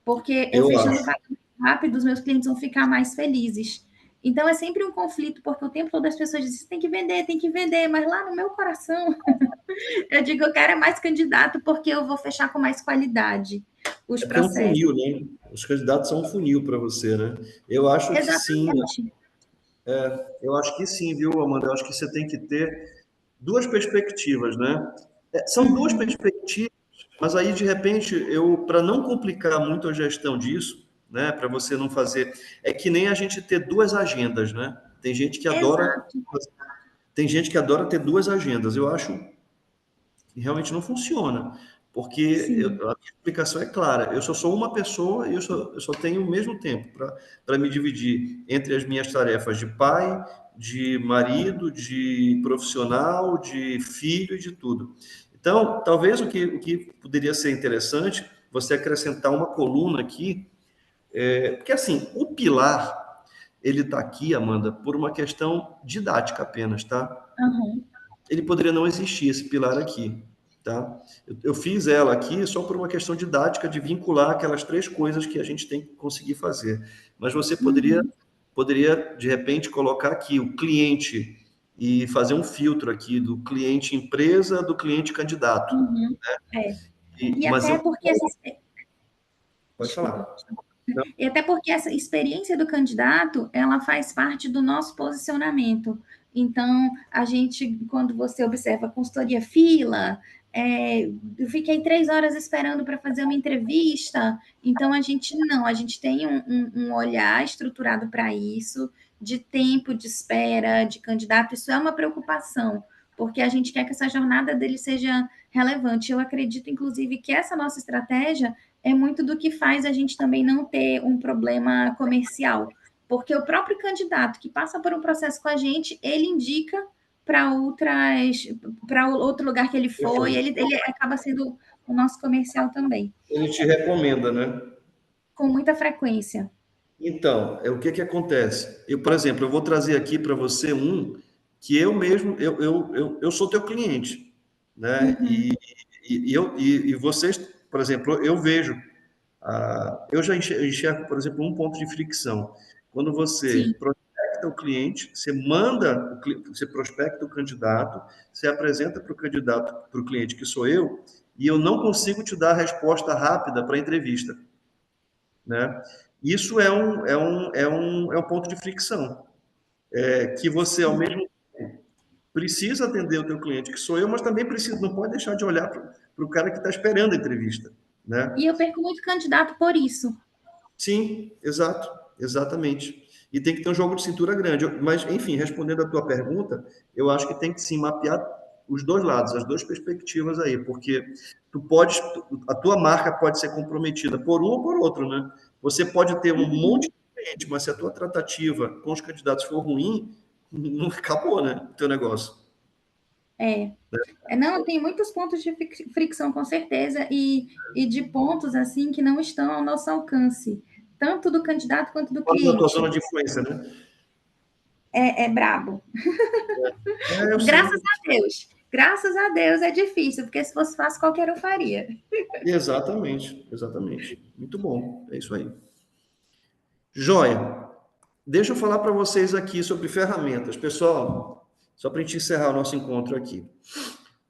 Porque eu fechando vaga rápido, os meus clientes vão ficar mais felizes. Então, é sempre um conflito, porque o tempo todo as pessoas dizem, tem que vender, mas lá no meu coração, eu digo, eu quero mais candidato, porque eu vou fechar com mais qualidade os processos. É um funil, né? Os candidatos são um funil para você, né? Eu acho que sim. Eu acho que sim, viu, Amanda? Eu acho que você tem que ter 2 perspectivas, né? São 2 perspectivas, mas aí, de repente, para não complicar muito a gestão disso, né, para você não fazer... É que nem a gente ter 2 agendas, né? Tem gente que adora ter 2 agendas. Eu acho que realmente não funciona, porque a explicação é clara. Eu só sou uma pessoa e eu só tenho o mesmo tempo para me dividir entre as minhas tarefas de pai, de marido, de profissional, de filho e de tudo. Então, talvez o que poderia ser interessante, você acrescentar uma coluna aqui, porque assim, o pilar, ele está aqui, Amanda, por uma questão didática apenas, tá? Ele poderia não existir, esse pilar aqui, tá? Eu fiz ela aqui só por uma questão didática de vincular aquelas 3 coisas que a gente tem que conseguir fazer. Mas você poderia, de repente, colocar aqui o cliente e fazer um filtro aqui do cliente empresa, do cliente candidato. Né? Até porque Pode falar. E até porque essa experiência do candidato, ela faz parte do nosso posicionamento. Então, a gente, quando você observa a consultoria fila, eu fiquei 3 horas esperando para fazer uma entrevista. Então, a gente tem um olhar estruturado para isso, de tempo de espera, de candidato. Isso é uma preocupação, porque a gente quer que essa jornada dele seja relevante. Eu acredito, inclusive, que essa nossa estratégia é muito do que faz a gente também não ter um problema comercial, porque o próprio candidato que passa por um processo com a gente, ele indica para outro lugar que ele foi, ele acaba sendo o nosso comercial também. Ele te recomenda, né? Com muita frequência. Então, o que acontece? Por exemplo, eu vou trazer aqui para você que eu mesmo, eu sou teu cliente, né? Uhum. E vocês, por exemplo, eu vejo, eu já enxergo, por exemplo, um ponto de fricção. Quando você Sim. prospecta o cliente, você prospecta o candidato, você apresenta para o candidato, para o cliente, que sou eu, e eu não consigo te dar a resposta rápida para a entrevista, né? Isso é um ponto de fricção, que você, ao mesmo tempo, precisa atender o teu cliente, que sou eu, mas também não pode deixar de olhar para o cara que está esperando a entrevista, né? E eu perco muito candidato por isso. Sim, exatamente. E tem que ter um jogo de cintura grande. Mas, enfim, respondendo a tua pergunta, eu acho que tem que sim mapear os dois lados, as duas perspectivas aí, porque a tua marca pode ser comprometida por um ou por outro, né? Você pode ter um monte de cliente, mas se a tua tratativa com os candidatos for ruim, não acabou, né? O teu negócio. Não, tem muitos pontos de fricção, com certeza, e de pontos, assim, que não estão ao nosso alcance, tanto do candidato quanto do Fala da tua cliente. zona de influência, né? É brabo. Eu sei. Graças a Deus é difícil, porque se fosse fácil, qualquer um faria. Exatamente. Muito bom, é isso aí. Joia. Deixa eu falar para vocês aqui sobre ferramentas. Pessoal, só para a gente encerrar o nosso encontro aqui.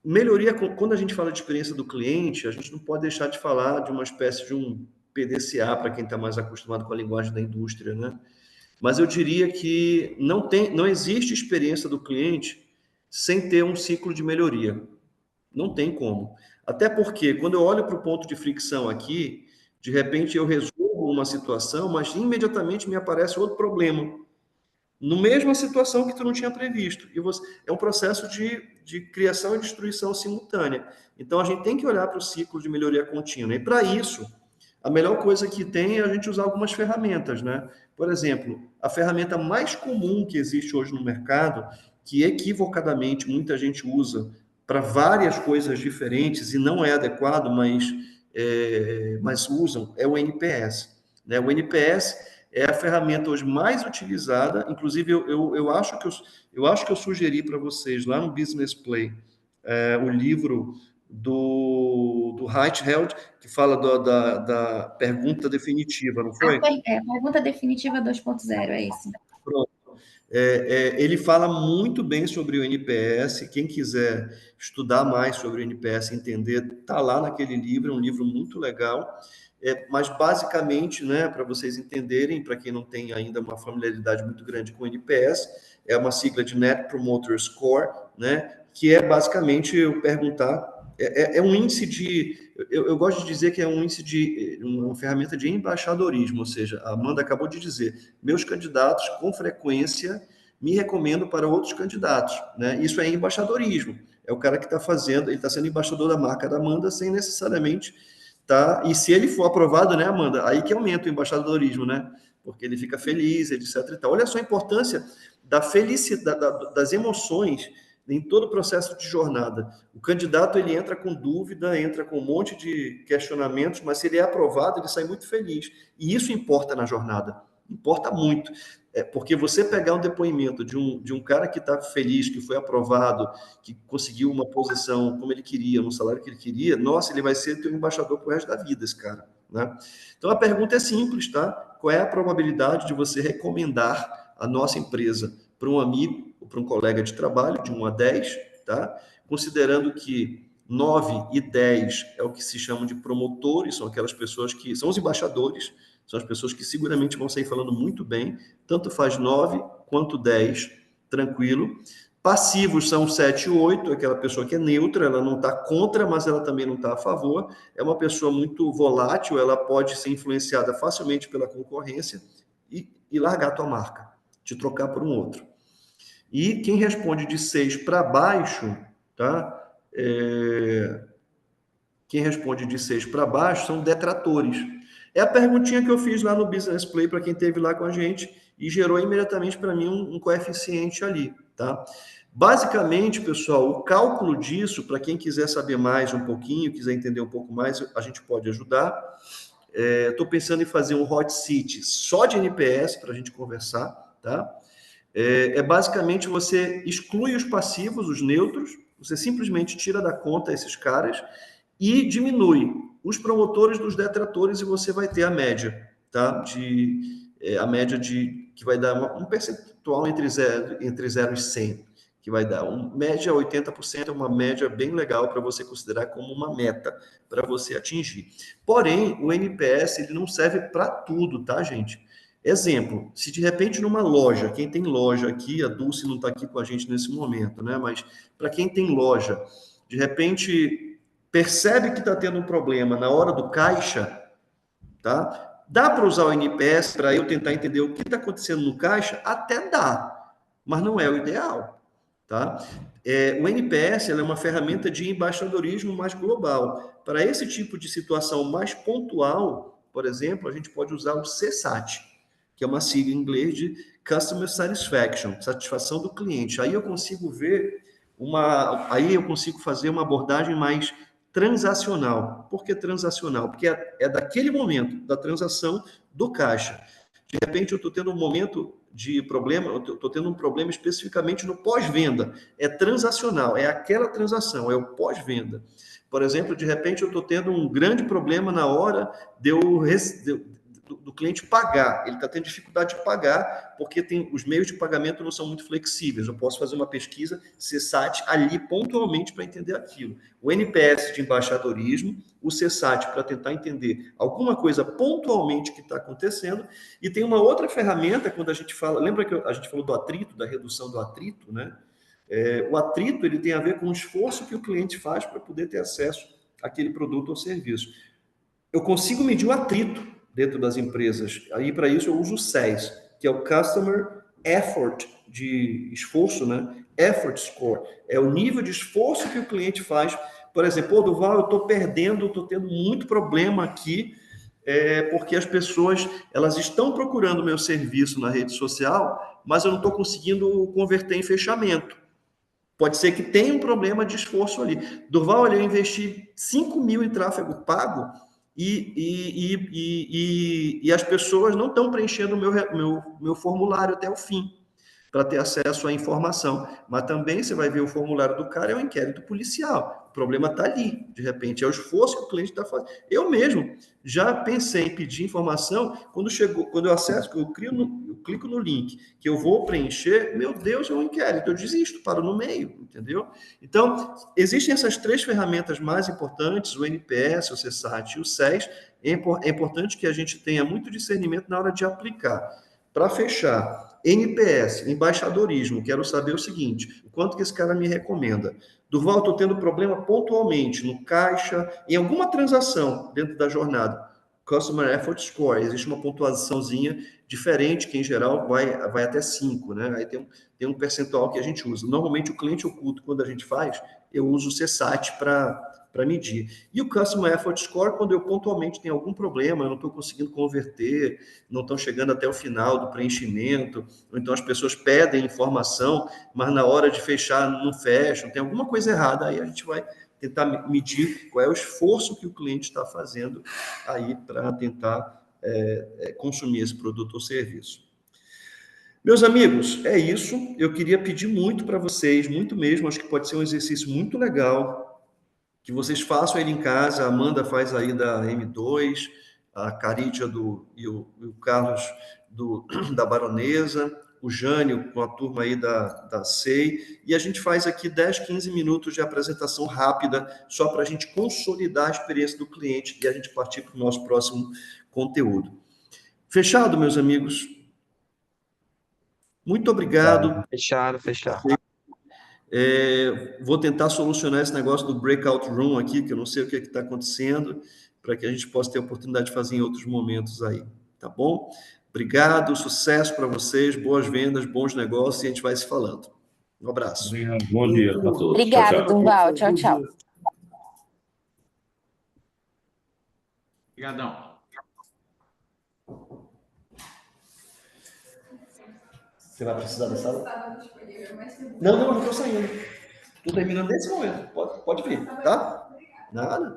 Melhoria, quando a gente fala de experiência do cliente, a gente não pode deixar de falar de uma espécie de um PDCA, para quem está mais acostumado com a linguagem da indústria, né? Mas eu diria que não existe experiência do cliente sem ter um ciclo de melhoria. Não tem como. Até porque, quando eu olho para o ponto de fricção aqui, de repente eu resolvo uma situação, mas imediatamente me aparece outro problema. No mesma situação que tu não tinha previsto. É um processo de criação e destruição simultânea. Então, a gente tem que olhar para o ciclo de melhoria contínua. E, para isso, a melhor coisa que tem é a gente usar algumas ferramentas, né? Por exemplo, a ferramenta mais comum que existe hoje no mercado, que equivocadamente muita gente usa para várias coisas diferentes e não é adequado, mas usam, é o NPS. Né? O NPS é a ferramenta hoje mais utilizada, inclusive eu acho que eu sugeri para vocês lá no Business Play o livro do Reichheld, que fala da pergunta definitiva, não foi? A pergunta definitiva 2.0, é isso. Pronto. Ele fala muito bem sobre o NPS. Quem quiser estudar mais sobre o NPS, entender, está lá naquele livro, é um livro muito legal. Mas basicamente, né, para vocês entenderem, para quem não tem ainda uma familiaridade muito grande com o NPS, é uma sigla de Net Promoter Score, né, que é basicamente eu perguntar, um índice eu gosto de dizer que é um índice uma ferramenta de embaixadorismo, ou seja, a Amanda acabou de dizer, meus candidatos com frequência me recomendam para outros candidatos, né, isso é embaixadorismo, é o cara que está fazendo, ele está sendo embaixador da marca da Amanda sem necessariamente tá? E se ele for aprovado, né, Amanda? Aí que aumenta o embaixadorismo, né? Porque ele fica feliz, etc. E tal. Olha só a importância da felicidade, das emoções em todo o processo de jornada. O candidato, ele entra com dúvida, entra com um monte de questionamentos, mas se ele é aprovado, ele sai muito feliz. E isso importa na jornada. Importa muito. Porque você pegar um depoimento de um cara que está feliz, que foi aprovado, que conseguiu uma posição como ele queria, no salário que ele queria, nossa, ele vai ser teu embaixador pro resto da vida, esse cara, né? Então, a pergunta é simples, tá? Qual é a probabilidade de você recomendar a nossa empresa para um amigo ou para um colega de trabalho, de 1 a 10, tá? Considerando que 9 e 10 é o que se chamam de promotores, são aquelas pessoas que são os embaixadores, são as pessoas que seguramente vão sair falando muito bem, tanto faz 9 quanto 10, tranquilo. Passivos são 7 e 8, aquela pessoa que é neutra, ela não está contra, mas ela também não está a favor. É uma pessoa muito volátil, ela pode ser influenciada facilmente pela concorrência e largar a tua marca, te trocar por um outro. E quem responde de 6 para baixo, tá? Quem responde de 6 para baixo são detratores. É a perguntinha que eu fiz lá no Business Play para quem esteve lá com a gente e gerou imediatamente para mim um coeficiente ali, tá? Basicamente, pessoal, o cálculo disso, para quem quiser saber mais um pouquinho, quiser entender um pouco mais, a gente pode ajudar. Estou pensando em fazer um hot seat só de NPS para a gente conversar, tá? Basicamente você exclui os passivos, os neutros, você simplesmente tira da conta esses caras e diminui os promotores dos detratores e você vai ter a média, tá? A média que vai dar um percentual entre 0 e 100, que vai dar média 80%, é uma média bem legal para você considerar como uma meta para você atingir. Porém, o NPS ele não serve para tudo, tá, gente? Exemplo, se de repente numa loja, quem tem loja aqui, a Dulce não está aqui com a gente nesse momento, né? Mas para quem tem loja, de repente percebe que está tendo um problema na hora do caixa, tá? Dá para usar o NPS para eu tentar entender o que está acontecendo no caixa? Até dá, mas não é o ideal, tá? O NPS é uma ferramenta de embaixadorismo mais global. Para esse tipo de situação mais pontual, por exemplo, a gente pode usar o CSAT, que é uma sigla em inglês de Customer Satisfaction, satisfação do cliente. Aí eu consigo fazer uma abordagem mais transacional. Por que transacional? Porque é daquele momento da transação do caixa. De repente eu estou tendo um momento de problema, eu estou tendo um problema especificamente no pós-venda. É transacional, é aquela transação, é o pós-venda. Por exemplo, de repente eu estou tendo um grande problema na hora do cliente pagar. Ele está tendo dificuldade de pagar porque os meios de pagamento não são muito flexíveis. Eu posso fazer uma pesquisa CSAT ali pontualmente para entender aquilo. O NPS de embaixadorismo, o CSAT para tentar entender alguma coisa pontualmente que está acontecendo. E tem uma outra ferramenta quando a gente fala... Lembra que a gente falou do atrito, da redução do atrito, né? O atrito ele tem a ver com o esforço que o cliente faz para poder ter acesso àquele produto ou serviço. Eu consigo medir o atrito dentro das empresas. Aí, para isso, eu uso o CES, que é o Customer Effort, de esforço, né? Effort Score. É o nível de esforço que o cliente faz. Por exemplo, Duval, eu estou tendo muito problema aqui, porque as pessoas elas estão procurando meu serviço na rede social, mas eu não estou conseguindo converter em fechamento. Pode ser que tenha um problema de esforço ali. Durval, olha, eu investi 5 mil em tráfego pago e as pessoas não estão preenchendo o meu formulário até o fim para ter acesso à informação. Mas também você vai ver o formulário do cara, é um inquérito policial. O problema está ali, de repente, é o esforço que o cliente está fazendo. Eu mesmo já pensei em pedir informação, quando eu acesso, eu clico no link, que eu vou preencher, meu Deus, é um inquérito, eu desisto, paro no meio, entendeu? Então, existem essas 3 ferramentas mais importantes, o NPS, o CSAT e o SES. É importante que a gente tenha muito discernimento na hora de aplicar. Para fechar, NPS, embaixadorismo, quero saber o seguinte, o quanto que esse cara me recomenda. Durval, estou tendo problema pontualmente no caixa, em alguma transação dentro da jornada. Customer Effort Score, existe uma pontuaçãozinha diferente, que em geral vai até 5, né? Aí tem um percentual que a gente usa. Normalmente o cliente oculto, quando a gente faz, eu uso o CSAT para medir. E o Customer Effort Score, quando eu pontualmente tenho algum problema, eu não estou conseguindo converter, não estão chegando até o final do preenchimento, ou então as pessoas pedem informação, mas na hora de fechar não fecham, tem alguma coisa errada, aí a gente vai tentar medir qual é o esforço que o cliente está fazendo aí para tentar consumir esse produto ou serviço. Meus amigos, é isso. Eu queria pedir muito para vocês, muito mesmo, acho que pode ser um exercício muito legal, que vocês façam ele em casa. A Amanda faz aí da M2, a Carídia e o Carlos da Baronesa, o Jânio com a turma aí da SEI, e a gente faz aqui 10, 15 minutos de apresentação rápida, só para a gente consolidar a experiência do cliente e a gente partir para o nosso próximo conteúdo. Fechado, meus amigos? Muito obrigado. Fechado. Vou tentar solucionar esse negócio do breakout room aqui, que eu não sei o que está acontecendo, para que a gente possa ter a oportunidade de fazer em outros momentos aí, tá bom? Obrigado, sucesso para vocês, boas vendas, bons negócios, e a gente vai se falando. Um abraço. Bom dia para todos. Obrigada, Tchau, tchau. Durval. Tchau, tchau. Obrigadão. Você vai precisar da sala? Não, não estou saindo. Estou terminando nesse momento. Pode vir, tá? Nada.